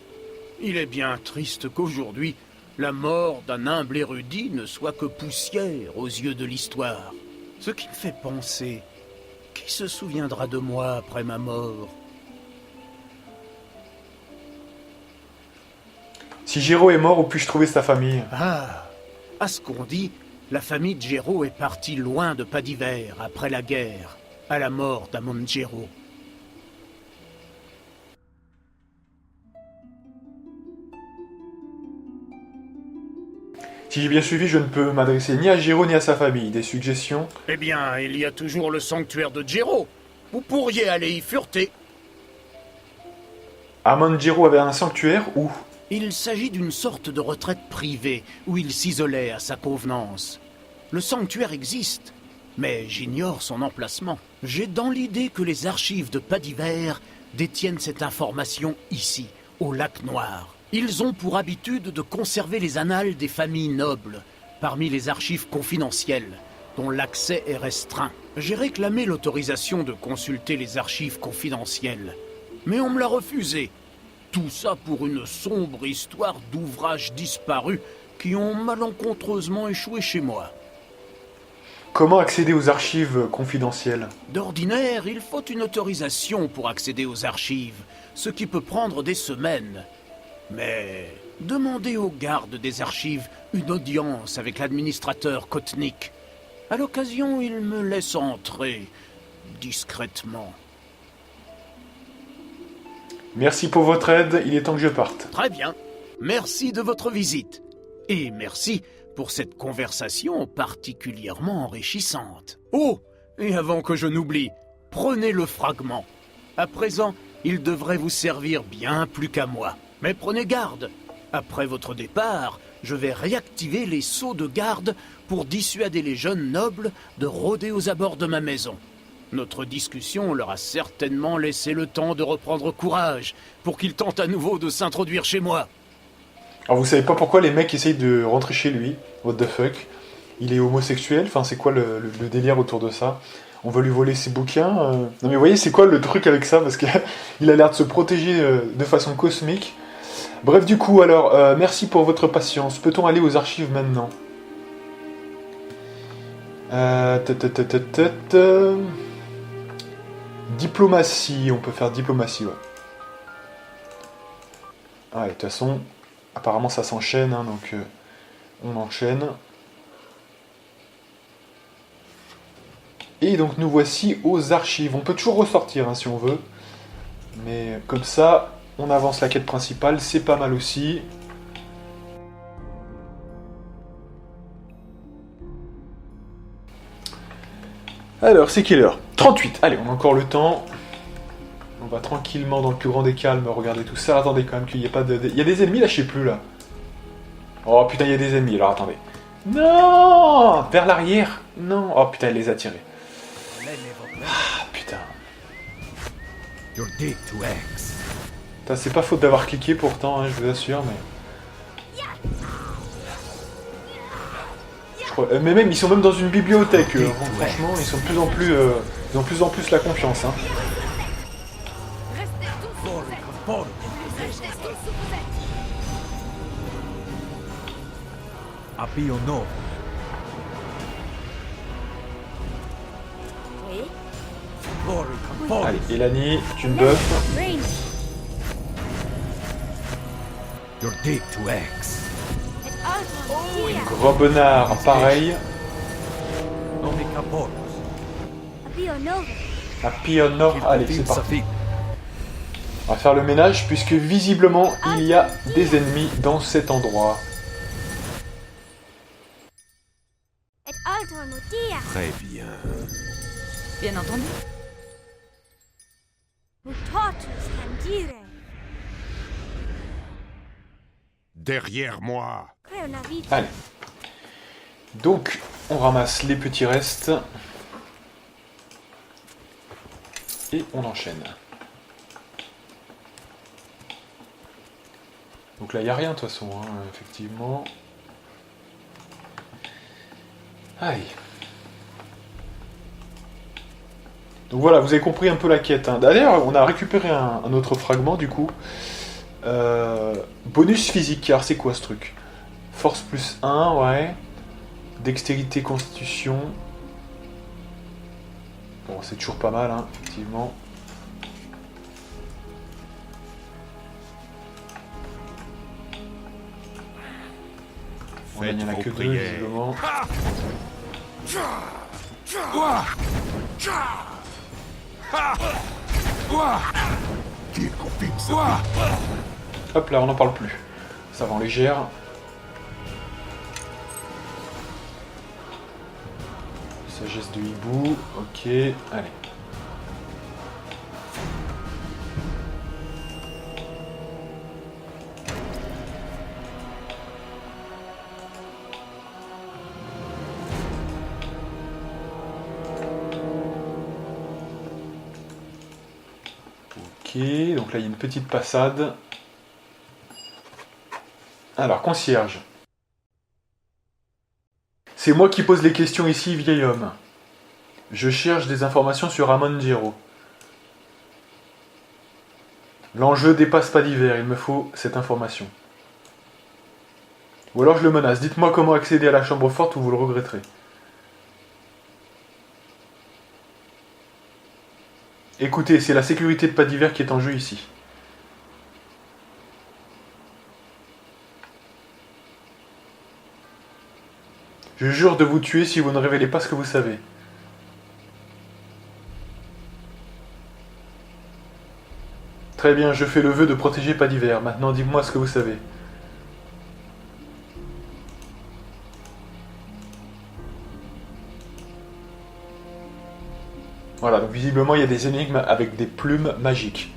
Il est bien triste qu'aujourd'hui, la mort d'un humble érudit ne soit que poussière aux yeux de l'histoire. Ce qui me fait penser, Qui se souviendra de moi après ma mort? Si Jiro est mort, où puis-je trouver sa famille? Ah, à ce qu'on dit, la famille de Jero est partie loin de Pas d'Hiver après la guerre, à la mort d'Amon Jero. Si j'ai bien suivi, je ne peux m'adresser ni à Jiro ni à sa famille. Des suggestions? Eh bien, il y a toujours le sanctuaire de Jero. Vous pourriez aller y fureter. Amon Jiro avait un sanctuaire où? Il s'agit d'une sorte de retraite privée où il s'isolait à sa convenance. Le sanctuaire existe, mais j'ignore son emplacement. J'ai dans l'idée que les archives de Pas d'Hiver détiennent cette information ici, au Lac Noir. Ils ont pour habitude de conserver les annales des familles nobles, parmi les archives confidentielles, dont l'accès est restreint. J'ai réclamé l'autorisation de consulter les archives confidentielles, mais on me l'a refusé. Tout ça pour une sombre histoire d'ouvrages disparus qui ont malencontreusement échoué chez moi. Comment accéder aux archives confidentielles? D'ordinaire, il faut une autorisation pour accéder aux archives, ce qui peut prendre des semaines. Mais demandez aux gardes des archives une audience avec l'administrateur Kotnik. À l'occasion, il me laisse entrer, discrètement. Merci pour votre aide, il est temps que je parte. Très bien. Merci de votre visite. Et merci pour cette conversation particulièrement enrichissante. Oh, et avant que je n'oublie, prenez le fragment. À présent, il devrait vous servir bien plus qu'à moi. Mais prenez garde. Après votre départ, je vais réactiver les sceaux de garde pour dissuader les jeunes nobles de rôder aux abords de ma maison. Notre discussion leur a certainement laissé le temps de reprendre courage pour qu'ils tentent à nouveau de s'introduire chez moi. Alors vous savez pas pourquoi les mecs essayent de rentrer chez lui? What the fuck? Il est homosexuel? Enfin c'est quoi le délire autour de ça? On veut lui voler ses bouquins? Non mais vous voyez c'est quoi le truc avec ça? Parce qu'il a l'air de se protéger de façon cosmique. Bref du coup alors, merci pour votre patience. Peut-on aller aux archives maintenant? Diplomatie, on peut faire diplomatie, ouais. Ah, et de toute façon, apparemment ça s'enchaîne, hein, donc on enchaîne. Et donc nous voici aux archives. On peut toujours ressortir hein, si on veut. Mais comme ça, on avance la quête principale, c'est pas mal aussi. Alors, c'est quelle heure? 38. Allez, on a encore le temps. On va tranquillement dans le plus grand des calmes regarder tout ça. Attendez quand même qu'il n'y ait pas de... Il y a des ennemis là, je sais plus là. Oh putain, il y a des ennemis. Alors attendez. Non! Vers l'arrière? Non. Oh putain, il les a tirés. Ah putain. Putain, c'est pas faute d'avoir cliqué pourtant, hein, je vous assure, mais... Mais même, ils sont même dans une bibliothèque. Franchement, ils sont de plus en plus, ils ont de plus en plus la confiance. Hein. Allez, Elani, tu me buffes. Gros bonnard, pareil. Un pionor. Allez, c'est parti. On va faire le ménage puisque visiblement il y a des ennemis dans cet endroit. Très bien. Bien entendu. Derrière moi. Allez. Donc, on ramasse les petits restes. Et on enchaîne. Donc là, il n'y a rien de toute façon, hein, effectivement. Aïe. Donc voilà, vous avez compris un peu la quête. Hein. D'ailleurs, on a récupéré un autre fragment, du coup. Bonus physique, alors c'est quoi ce truc? Force plus 1, ouais. Dextérité, constitution. Bon, c'est toujours pas mal, hein, effectivement. Bon, là, il n'y en a que deux, visiblement. Hop là, on n'en parle plus. Ça va en légère. Sagesse de hibou. Ok, allez. Ok, donc là il y a une petite passade. Alors, concierge. C'est moi qui pose les questions ici, vieil homme. Je cherche des informations sur Ramon Giro. L'enjeu dépasse pas d'hiver, il me faut cette information. Ou alors je le menace, dites-moi comment accéder à la chambre forte ou vous le regretterez. Écoutez, c'est la sécurité de pas d'hiver qui est en jeu ici. Je jure de vous tuer si vous ne révélez pas ce que vous savez. Très bien, je fais le vœu de protéger pas d'hiver. Maintenant, dites-moi ce que vous savez. Voilà, donc visiblement, il y a des énigmes avec des plumes magiques.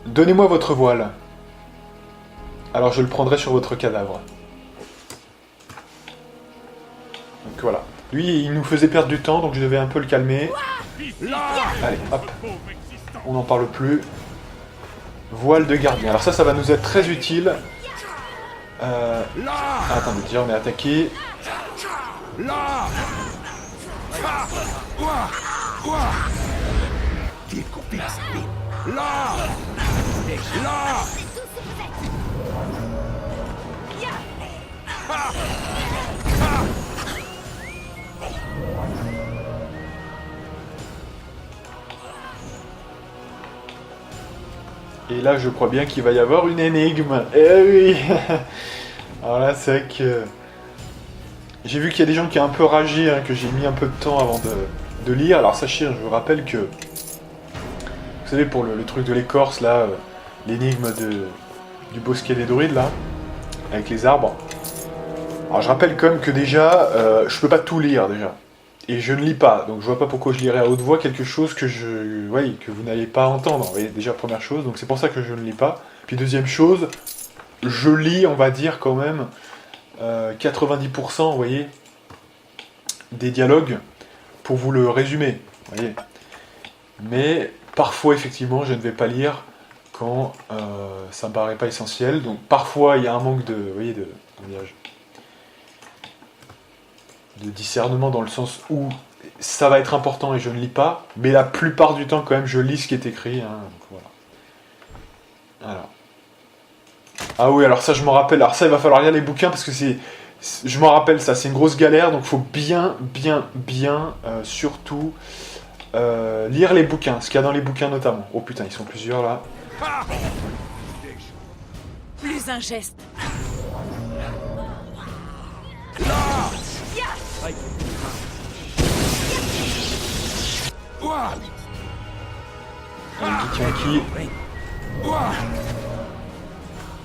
Donnez-moi votre voile. Alors je le prendrai sur votre cadavre. Donc voilà. Lui, il nous faisait perdre du temps, donc je devais un peu le calmer. Allez, hop. On n'en parle plus. Voile de gardien. Alors ça va nous être très utile. Attendez, déjà on est attaqué. Et là, je crois bien qu'il va y avoir une énigme. Eh oui. Alors là, c'est vrai que... J'ai vu qu'il y a des gens qui ont un peu ragi, hein, que j'ai mis un peu de temps avant de lire. Alors sachez, je vous rappelle que... Vous savez, pour le truc de l'écorce, là, l'énigme du bosquet des druides, là, avec les arbres. Alors je rappelle quand même que déjà, je peux pas tout lire, déjà. Et je ne lis pas, donc je vois pas pourquoi je lirais à haute voix quelque chose que que vous n'allez pas entendre. Vous voyez, déjà première chose, donc c'est pour ça que je ne lis pas. Puis deuxième chose, je lis, on va dire quand même, 90%, vous voyez, des dialogues pour vous le résumer, vous voyez. Mais parfois, effectivement, je ne vais pas lire quand ça me paraît pas essentiel. Donc parfois, il y a un manque vous voyez, de discernement dans le sens où ça va être important et je ne lis pas, mais la plupart du temps quand même je lis ce qui est écrit, hein, donc voilà. Alors. Ah oui, alors ça je m'en rappelle, alors ça il va falloir lire les bouquins parce que je m'en rappelle ça, c'est une grosse galère, donc il faut bien, surtout lire les bouquins, ce qu'il y a dans les bouquins notamment. Oh putain, ils sont plusieurs là. Plus un geste. Qui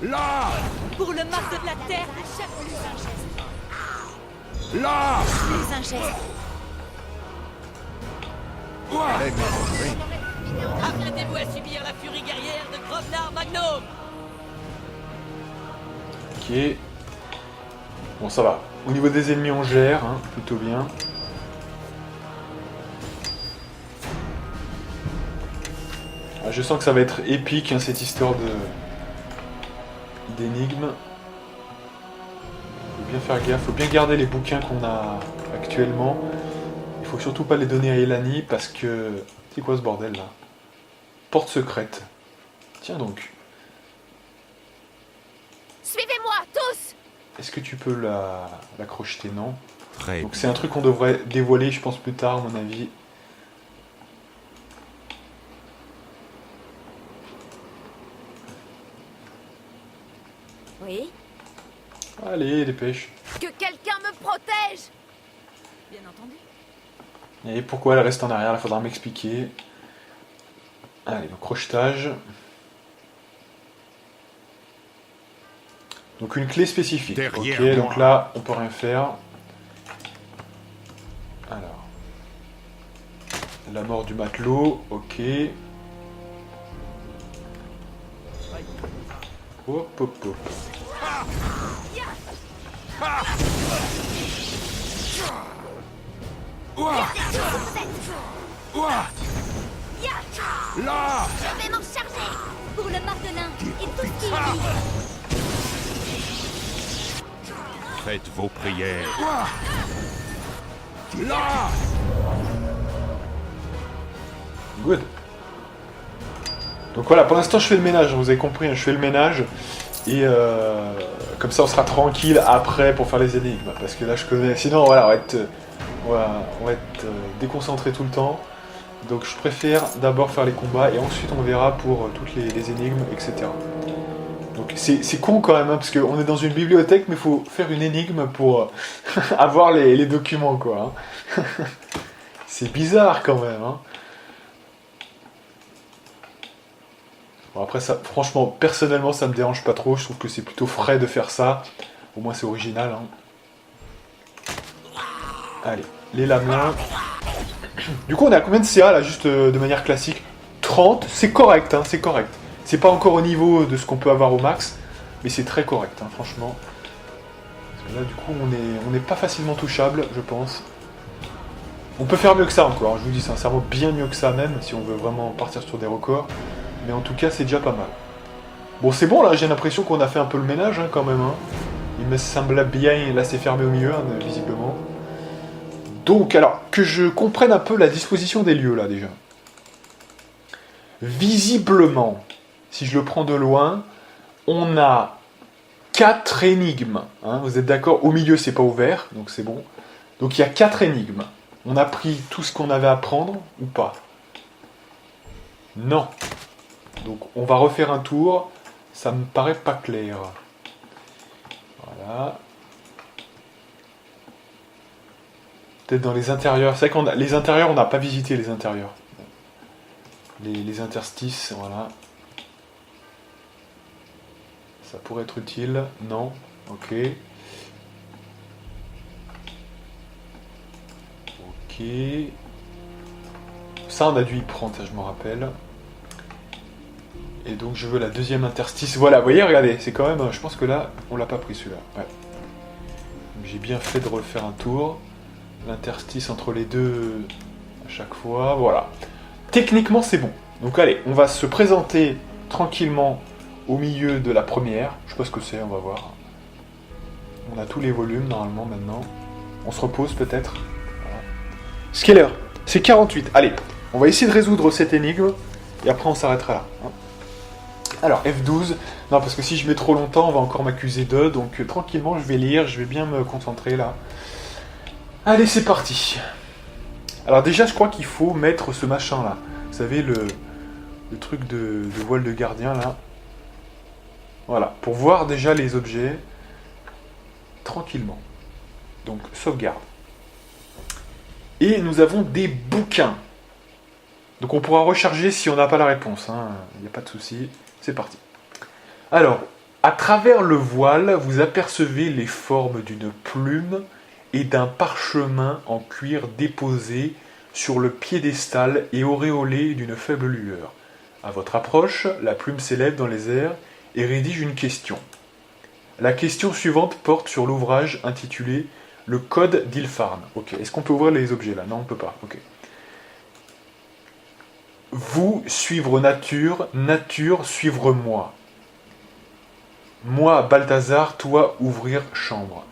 Là! Pour le marteau de la terre, à chaque plus un geste. Là! Plus un geste. Apprêtez-vous à subir la furie guerrière de Grosvenor Magnum. Ok. Bon, ça va. Au niveau des ennemis, on gère, hein, plutôt bien. Ah, je sens que ça va être épique, hein, cette histoire d'énigmes. Faut bien faire gaffe, faut bien garder les bouquins qu'on a actuellement. Il faut surtout pas les donner à Elani parce que... C'est quoi ce bordel là? Porte secrète. Tiens donc. Suivez-moi, tous! Est-ce que tu peux la crocheter? Non. Très Donc c'est un truc qu'on devrait dévoiler, je pense, plus tard, à mon avis. Oui. Allez, dépêche. Que quelqu'un me protège. Bien entendu. Et pourquoi elle reste en arrière? Il faudra m'expliquer. Allez, donc crochetage. Donc une clé spécifique. Derrière ok, moi. donc là, on peut rien faire. Alors. La mort du matelot, ok. Hop, hop, hop. Là! Je vais m'en charger. Pour le martelin et tout ce qui est lié. Faites vos prières. Là! Good. Donc voilà, pour l'instant je fais le ménage, vous avez compris, hein, je fais le ménage. Et comme ça on sera tranquille après pour faire les énigmes. Parce que là je connais, sinon voilà, on va être déconcentré tout le temps. Donc je préfère d'abord faire les combats et ensuite on verra pour toutes les énigmes, etc. Donc c'est con quand même, hein, parce qu'on est dans une bibliothèque, mais il faut faire une énigme pour avoir les documents, quoi. Hein. C'est bizarre quand même. Hein. Bon, après, ça, franchement, personnellement, ça me dérange pas trop. Je trouve que c'est plutôt frais de faire ça. Au moins, c'est original. Hein. Allez, les lamelins. Du coup, on est à combien de CA là, juste de manière classique? 30, c'est correct, hein, c'est correct. C'est pas encore au niveau de ce qu'on peut avoir au max, mais c'est très correct, hein, franchement. Parce que là, du coup, on n'est pas facilement touchable, je pense. On peut faire mieux que ça encore, hein, je vous dis sincèrement, bien mieux que ça même, si on veut vraiment partir sur des records. Mais en tout cas, c'est déjà pas mal. Bon, c'est bon, là, j'ai l'impression qu'on a fait un peu le ménage, hein, quand même. Hein. Il me semblait bien, là, c'est fermé au milieu, hein, visiblement. Donc, alors, que je comprenne un peu la disposition des lieux, là, déjà. Visiblement, si je le prends de loin, on a 4 énigmes. Hein, vous êtes d'accord? Au milieu, c'est pas ouvert, donc c'est bon. Donc, il y a 4 énigmes. On a pris tout ce qu'on avait à prendre, ou pas? Non. Donc, on va refaire un tour. Ça me paraît pas clair. Voilà. Peut-être dans les intérieurs. C'est vrai les intérieurs, on n'a pas visité les intérieurs. Les interstices, voilà. Ça pourrait être utile. Non. Ok. Ok. Ça, on a dû y prendre, ça, je me rappelle. Et donc, je veux la deuxième interstice. Voilà, vous voyez, regardez. C'est quand même... Je pense que là, on l'a pas pris, celui-là. Ouais. J'ai bien fait de refaire un tour. L'interstice entre les deux à chaque fois, voilà. Techniquement, c'est bon. Donc allez, on va se présenter tranquillement au milieu de la première. Je sais pas ce que c'est, on va voir. On a tous les volumes, normalement, maintenant. On se repose, peut-être. Voilà. Ce quelle heure? C'est 48. Allez, on va essayer de résoudre cette énigme, et après on s'arrêtera là. Hein. Alors, F12. Non, parce que si je mets trop longtemps, on va encore m'accuser de, donc tranquillement, je vais lire, je vais bien me concentrer, là. Allez, c'est parti. Alors déjà, je crois qu'il faut mettre ce machin-là. Vous savez, le truc de voile de gardien, là. Voilà, pour voir déjà les objets tranquillement. Donc, sauvegarde. Et nous avons des bouquins. Donc on pourra recharger si on n'a pas la réponse. Il n'y a pas de souci. C'est parti. Alors, à travers le voile, vous apercevez les formes d'une plume et d'un parchemin en cuir déposé sur le piédestal et auréolé d'une faible lueur. À votre approche, la plume s'élève dans les airs et rédige une question. La question suivante porte sur l'ouvrage intitulé « Le Code d'Ilfarn ». Ok, est-ce qu'on peut ouvrir les objets là? Non, on ne peut pas. Ok. Vous suivre nature, nature suivre moi. Moi, Balthazar, toi, ouvrir chambre.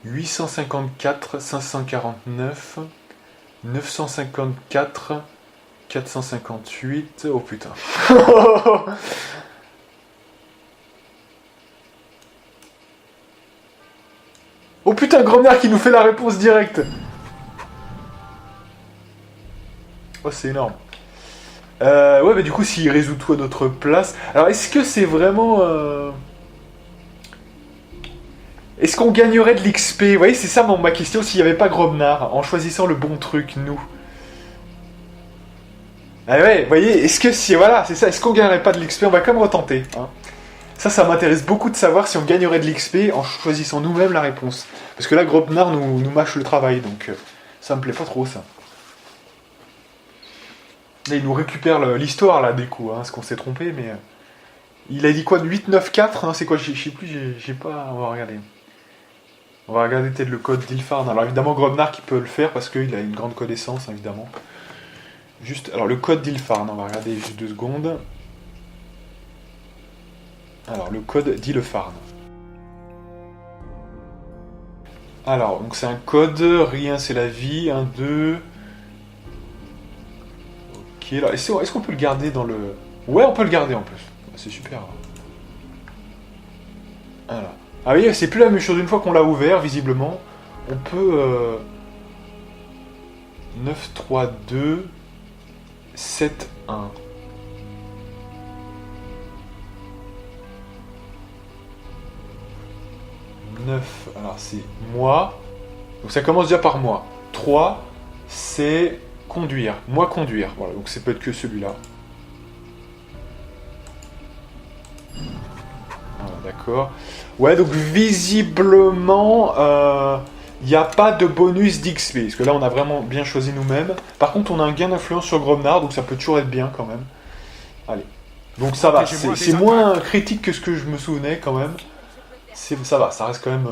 854, 549, 954, 458... Oh putain. Oh putain, Gromnar qui nous fait la réponse directe. Oh, c'est énorme. Ouais, mais du coup, s'il résout tout à notre place... Alors, est-ce que c'est vraiment... Est-ce qu'on gagnerait de l'XP? Vous voyez, c'est ça ma question, s'il n'y avait pas Gromnar, en choisissant le bon truc, nous. Ah ouais, vous voyez, est-ce que si... Voilà, c'est ça, est-ce qu'on gagnerait pas de l'XP? On va quand même retenter. Hein. Ça m'intéresse beaucoup de savoir si on gagnerait de l'XP en choisissant nous-mêmes la réponse. Parce que là, Gromnar nous mâche le travail, donc ça me plaît pas trop, ça. Là, il nous récupère l'histoire, là, des coups, hein, ce qu'on s'est trompé, mais... il a dit quoi, 894 hein, c'est quoi, je sais plus, j'ai pas... On va regarder. On va regarder peut-être le code d'Ilfarn. Alors évidemment, Gromnar qui peut le faire, parce qu'il a une grande connaissance, évidemment. Juste, alors le code d'Ilfarn, on va regarder juste 2 secondes. Alors, le code d'Ilfarn. Alors, donc c'est un code, rien c'est la vie, 1, 2... Ok, alors, est-ce qu'on peut le garder dans le... Ouais, on peut le garder en plus. C'est super. Voilà. Ah oui, c'est plus la même chose, une fois qu'on l'a ouvert, visiblement, on peut... 9, 3, 2... 7, 1... alors c'est moi, donc ça commence déjà par moi. 3, c'est conduire, moi conduire, voilà, donc ça peut être que celui-là. Voilà, d'accord. Ouais, donc visiblement, il n'y a pas de bonus d'XP, parce que là on a vraiment bien choisi nous-mêmes. Par contre, on a un gain d'influence sur Gromnar, donc ça peut toujours être bien quand même. Allez, donc ça va, c'est moins critique que ce que je me souvenais quand même. Ça va, ça reste quand même...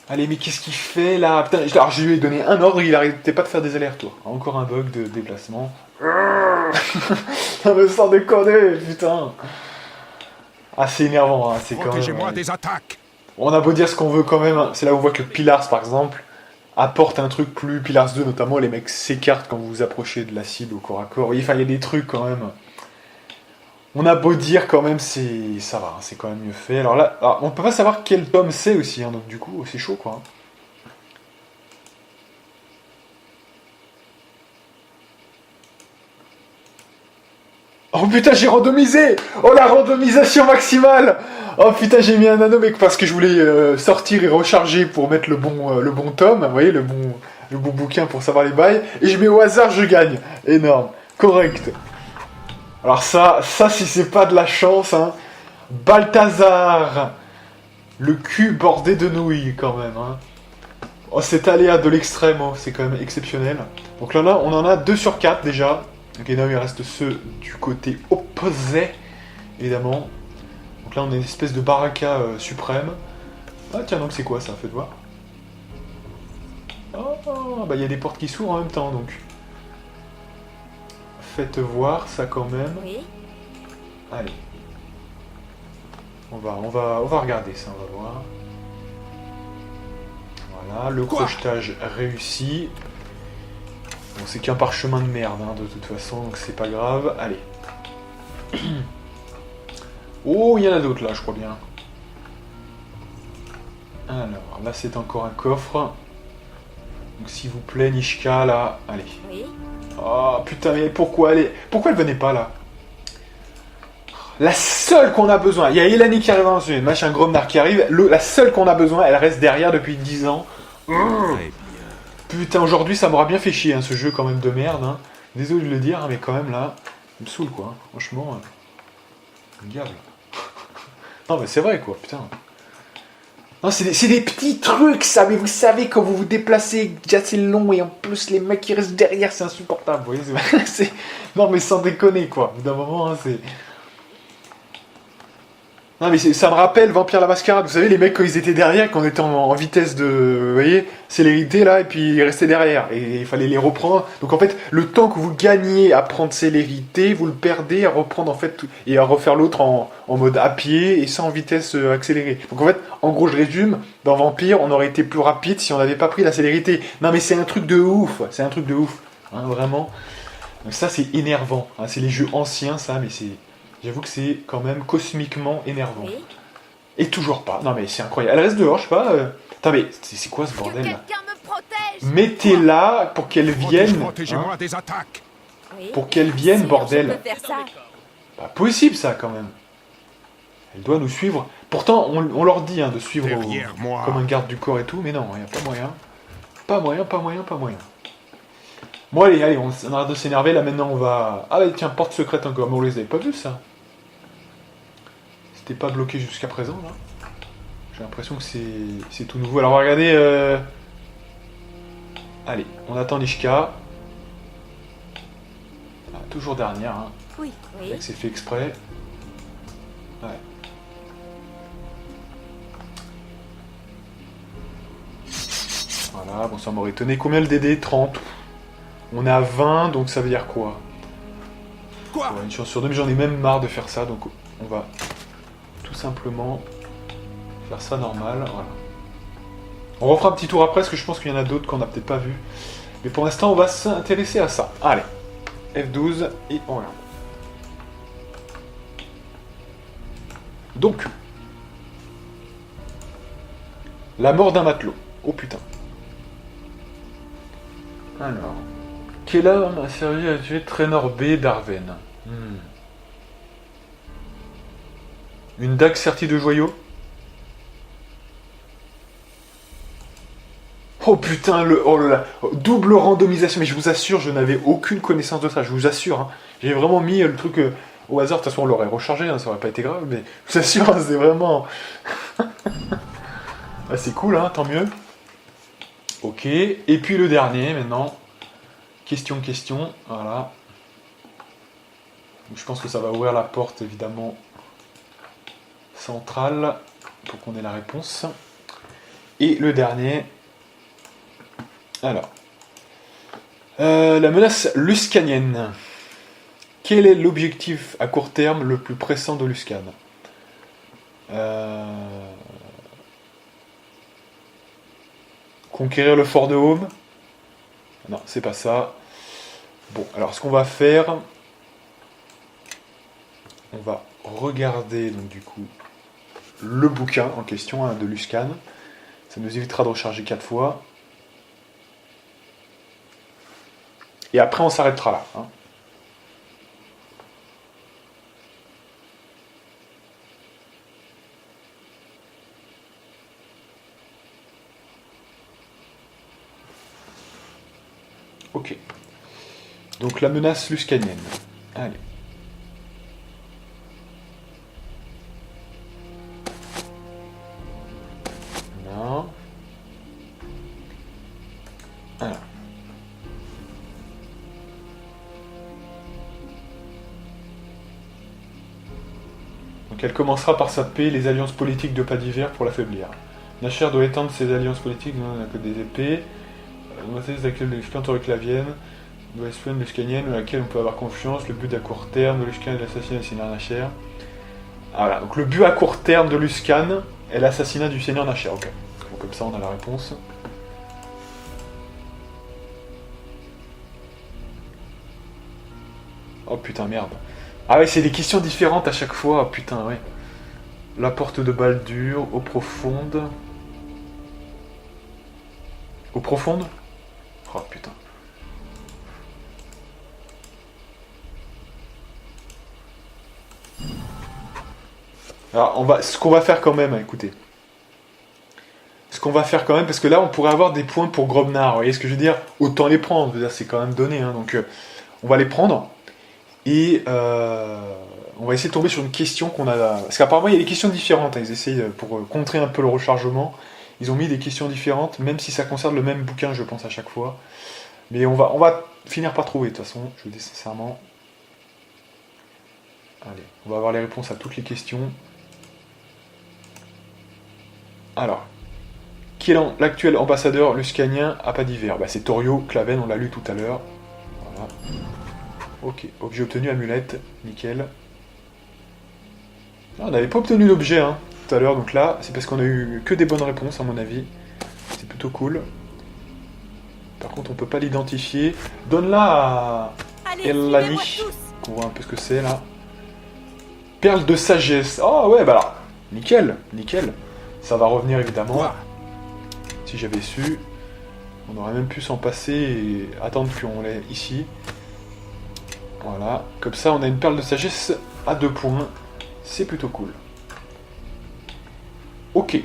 Allez, mais qu'est-ce qu'il fait là? Putain, alors, je lui ai donné un ordre, il arrêtait pas de faire des allers-retours. Encore un bug de déplacement. Ça me sent déconner, putain. Ah, c'est énervant, hein, c'est quand même... Protégez-moi des attaques. On a beau dire ce qu'on veut quand même, hein. C'est là où on voit que Pillars, par exemple, apporte un truc plus... Pillars 2, notamment, les mecs s'écartent quand vous vous approchez de la cible au corps à corps. Vous voyez, enfin, il y a des trucs quand même... On a beau dire quand même, ça va, c'est quand même mieux fait. Alors là, on peut pas savoir quel tome c'est aussi, hein, donc du coup, c'est chaud quoi. Oh putain, j'ai randomisé! Oh la randomisation maximale! Oh putain, j'ai mis un anneau, mais parce que je voulais sortir et recharger pour mettre le bon tome, vous voyez, le bon bouquin pour savoir les bails, et je mets au hasard, je gagne. Énorme. Correct. Alors ça si c'est pas de la chance, hein. Balthazar, le cul bordé de nouilles quand même, hein. Oh, cet aléa de l'extrême, oh, c'est quand même exceptionnel. Donc là, on en a 2 sur 4 déjà. Ok, là il reste ceux du côté opposé, évidemment. Donc là on a une espèce de baraka suprême. Ah tiens, donc c'est quoi ça? Faites voir. Oh, bah il y a des portes qui s'ouvrent en même temps, donc. Faites voir ça quand même. Oui. Allez. On va regarder ça, on va voir. Voilà, le crochetage réussi. Bon, c'est qu'un parchemin de merde, hein, de toute façon, donc c'est pas grave. Allez. Oh, il y en a d'autres là, je crois bien. Alors, là c'est encore un coffre. Donc s'il vous plaît, Nishka, là, allez. Oui. Oh putain, mais pourquoi elle venait pas là? La seule qu'on a besoin, il y a Elani qui arrive ensuite, machin Gromnar qui arrive, la seule qu'on a besoin, elle reste derrière depuis 10 ans. Putain, aujourd'hui ça m'aura bien fait chier, hein, ce jeu quand même de merde. Hein. Désolé de le dire, hein, mais quand même là, il me saoule quoi. Hein. Franchement, gave. Non mais c'est vrai quoi, putain. Non, c'est des petits trucs, ça, mais vous savez, quand vous vous déplacez, déjà c'est long, et en plus les mecs qui restent derrière, c'est insupportable, vous voyez, non mais sans déconner, quoi, au bout d'un moment, hein, c'est... Non mais ça me rappelle Vampire la Mascarade, vous savez, les mecs quand ils étaient derrière, quand on était en vitesse de, vous voyez, célérité là, et puis ils restaient derrière, et il fallait les reprendre. Donc en fait, le temps que vous gagnez à prendre célérité, vous le perdez à reprendre en fait, et à refaire l'autre en mode à pied, et ça en vitesse accélérée. Donc en fait, en gros je résume, dans Vampire, on aurait été plus rapide si on n'avait pas pris la célérité. Non mais c'est un truc de ouf, c'est un truc de ouf, hein, vraiment. Donc ça c'est énervant, hein, c'est les jeux anciens ça, mais c'est... J'avoue que c'est quand même cosmiquement énervant. Oui. Et toujours pas. Non mais c'est incroyable. Elle reste dehors, je sais pas. Putain, mais c'est quoi ce Que bordel là? quelqu'un me protège. Mettez-la pour qu'elle vienne. Protégez-moi Hein, des attaques. Oui, pour qu'elle bien vienne, sûr, bordel. Je peux faire ça. Pas possible ça quand même. Elle doit nous suivre. Pourtant, on leur dit hein, de suivre Derrière moi. comme un garde du corps et tout, mais non, il n'y a pas moyen. Pas moyen, pas moyen, pas moyen. Bon allez, on arrête de s'énerver, là maintenant on va... Ah bah tiens, porte secrète encore, mais on les avait pas vus ça. C'était pas bloqué jusqu'à présent là. J'ai l'impression que c'est tout nouveau. Alors on va regarder... Allez, on attend Lishka. Ah, toujours dernière, hein. Oui. C'est que c'est fait exprès. Ouais. Voilà, bon ça m'aurait étonné. Combien le DD? 30. On est à 20, donc ça veut dire quoi? Quoi? Ouais, une chance sur deux, mais j'en ai même marre de faire ça, donc on va tout simplement faire ça normal, voilà. On refera un petit tour après, parce que je pense qu'il y en a d'autres qu'on n'a peut-être pas vu. Mais pour l'instant, on va s'intéresser à ça. Allez, F12, et on regarde. Donc, la mort d'un matelot. Oh putain. Alors, quel homme a servi à tuer Trainor B d'Arven? Une dague sertie de joyaux? Oh putain, oh là là, double randomisation, mais je vous assure, je n'avais aucune connaissance de ça, je vous assure. Hein. J'ai vraiment mis le truc au hasard, de toute façon on l'aurait rechargé, hein, ça aurait pas été grave, mais je vous assure, hein, c'est vraiment... ah, c'est cool, hein, tant mieux. Ok, et puis le dernier maintenant. Question, voilà. Donc, je pense que ça va ouvrir la porte, évidemment, centrale, pour qu'on ait la réponse. Et le dernier... Alors, la menace luscanienne. Quel est l'objectif à court terme le plus pressant de Luscan? Conquérir le fort de Home? Non, c'est pas ça. Bon, alors ce qu'on va faire, on va regarder donc du coup le bouquin en question hein, de Luscan. Ça nous évitera de recharger 4 fois. Et après, on s'arrêtera là. Hein. Ok. Donc la menace luscanienne. Allez. Non. Alors. Donc elle commencera par saper les alliances politiques de pas d'hiver pour l'affaiblir. Nasher doit étendre ses alliances politiques dans que des épées. C'est laquelle de Luscan Clavienne, doit espionner Luscanienne, à laquelle on peut avoir confiance. Le but à court terme de Luscan est l'assassinat du Seigneur Nasher. Ah, voilà, donc le but à court terme de Luscan est l'assassinat du Seigneur Nasher. Ok. Donc, comme ça on a la réponse. Oh putain, merde. Ah ouais, c'est des questions différentes à chaque fois. Putain, ouais. La porte de Baldur, eau profonde. Eau profonde? Oh putain. Alors, ce qu'on va faire quand même, écoutez. Ce qu'on va faire quand même, parce que là, on pourrait avoir des points pour Grobnar. Vous voyez ce que je veux dire? Autant les prendre. Je veux dire, c'est quand même donné. Hein, donc, on va les prendre. Et on va essayer de tomber sur une question qu'on a... Parce qu'apparemment, il y a des questions différentes. Hein, ils essayent, pour contrer un peu le rechargement, ils ont mis des questions différentes, même si ça concerne le même bouquin, je pense, à chaque fois. Mais on va finir par trouver, de toute façon, je vous dis sincèrement. Allez, on va avoir les réponses à toutes les questions. Alors, qui est l'actuel ambassadeur luscanien à pas d'hiver? Bah, c'est Torio Claven, on l'a lu tout à l'heure. Voilà. Ok, objet obtenu, amulette, nickel. Ah, on n'avait pas obtenu d'objet hein, tout à l'heure, donc là, c'est parce qu'on a eu que des bonnes réponses à mon avis. C'est plutôt cool. Par contre, on peut pas l'identifier. Donne-la à Elani, qu'on voit un peu ce que c'est là. Perle de sagesse. Oh ouais, bah alors, nickel, nickel. Ça va revenir évidemment. Quoi? Si j'avais su, on aurait même pu s'en passer et attendre qu'on l'ait ici. Voilà, comme ça on a une perle de sagesse à 2 points. C'est plutôt cool. Ok.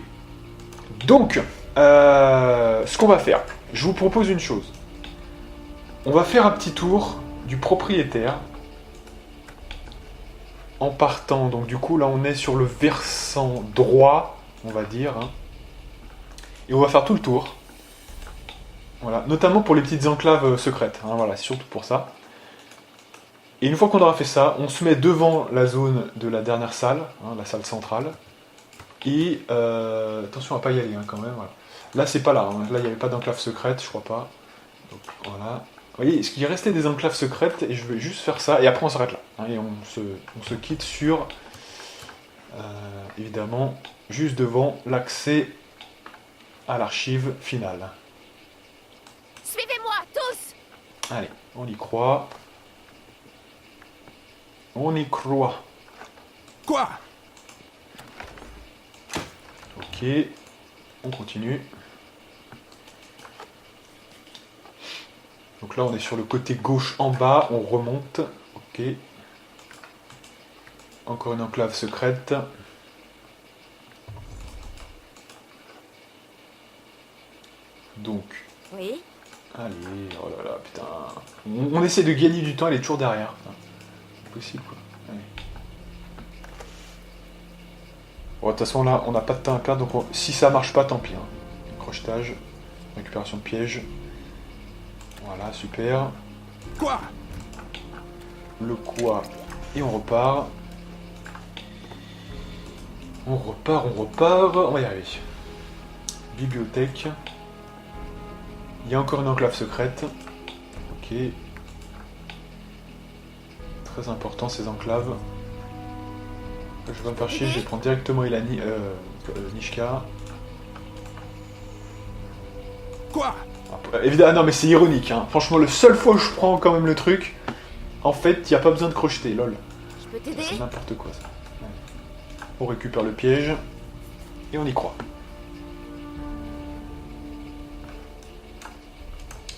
Donc, ce qu'on va faire, je vous propose une chose. On va faire un petit tour du propriétaire. En partant, donc du coup là on est sur le versant droit, on va dire. Hein. Et on va faire tout le tour. Voilà, notamment pour les petites enclaves secrètes. Hein, voilà, c'est surtout pour ça. Et une fois qu'on aura fait ça, on se met devant la zone de la dernière salle, hein, la salle centrale. Et attention à pas y aller hein, quand même. Voilà. Là c'est pas là, hein. Là il n'y avait pas d'enclave secrète, je crois pas. Donc voilà. Vous voyez, il restait des enclaves secrètes et je vais juste faire ça et après on s'arrête là. Hein, et on se quitte sur, évidemment, juste devant l'accès à l'archive finale. Suivez-moi, tous! Allez, on y croit. On y croit. Quoi? Ok, on continue. Donc là, on est sur le côté gauche en bas, on remonte. Ok. Encore une enclave secrète. Donc, Oui? allez, oh là là, putain. On essaie de gagner du temps, elle est toujours derrière. C'est possible, quoi. Allez. Bon, de toute façon, là, on n'a pas de temps à perdre, donc si ça marche pas, tant pis. Hein. Crochetage, récupération de pièges. Voilà, super. Quoi? Le quoi? Et on repart. On repart. On va y arriver. Bibliothèque. Il y a encore une enclave secrète. Ok. Très important ces enclaves. Je vais pas me faire chier, je vais prendre directement Ilani, Nishka. Quoi? Évidemment, non mais c'est ironique, hein. Franchement, le seul fois où je prends quand même le truc, en fait, il n'y a pas besoin de crocheter, lol. Je peux t'aider? C'est n'importe quoi ça. Ouais. On récupère le piège, et on y croit.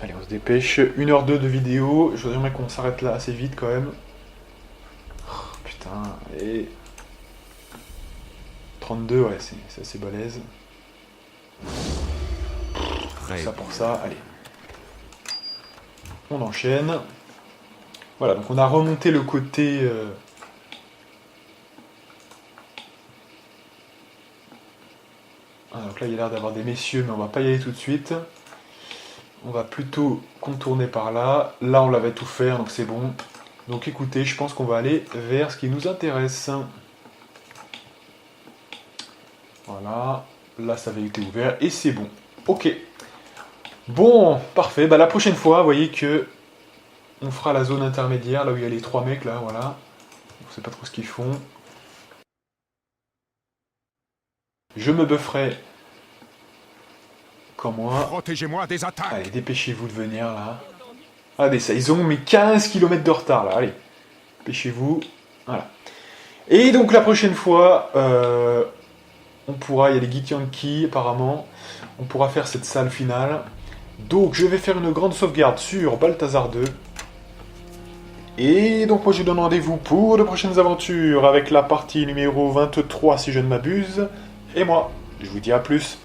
Allez, on se dépêche. 1h02 de vidéo, je voudrais qu'on s'arrête là assez vite quand même. Oh, putain, et... 32, ouais, c'est assez balèze. Ça pour ça, allez. On enchaîne. Voilà, donc on a remonté le côté... Ah, donc là il y a l'air d'avoir des messieurs, mais on va pas y aller tout de suite. On va plutôt contourner par là. Là on l'avait tout fait, donc c'est bon. Donc écoutez, je pense qu'on va aller vers ce qui nous intéresse. Voilà. Là ça avait été ouvert et c'est bon. Ok. Bon, parfait. Bah, la prochaine fois, vous voyez que on fera la zone intermédiaire, là où il y a les 3 mecs, là, voilà. On sait pas trop ce qu'ils font. Je me bufferai comme moi. Protégez-moi des attaques. Allez, dépêchez-vous de venir, là. Allez, ça, ils ont mis 15 km de retard, là. Allez, dépêchez-vous. Voilà. Et donc, la prochaine fois, on pourra, il y a les Githyanki, apparemment. On pourra faire cette salle finale. Donc je vais faire une grande sauvegarde sur Balthazar 2. Et donc moi je vous donne rendez-vous pour de prochaines aventures avec la partie numéro 23 si je ne m'abuse. Et moi, je vous dis à plus.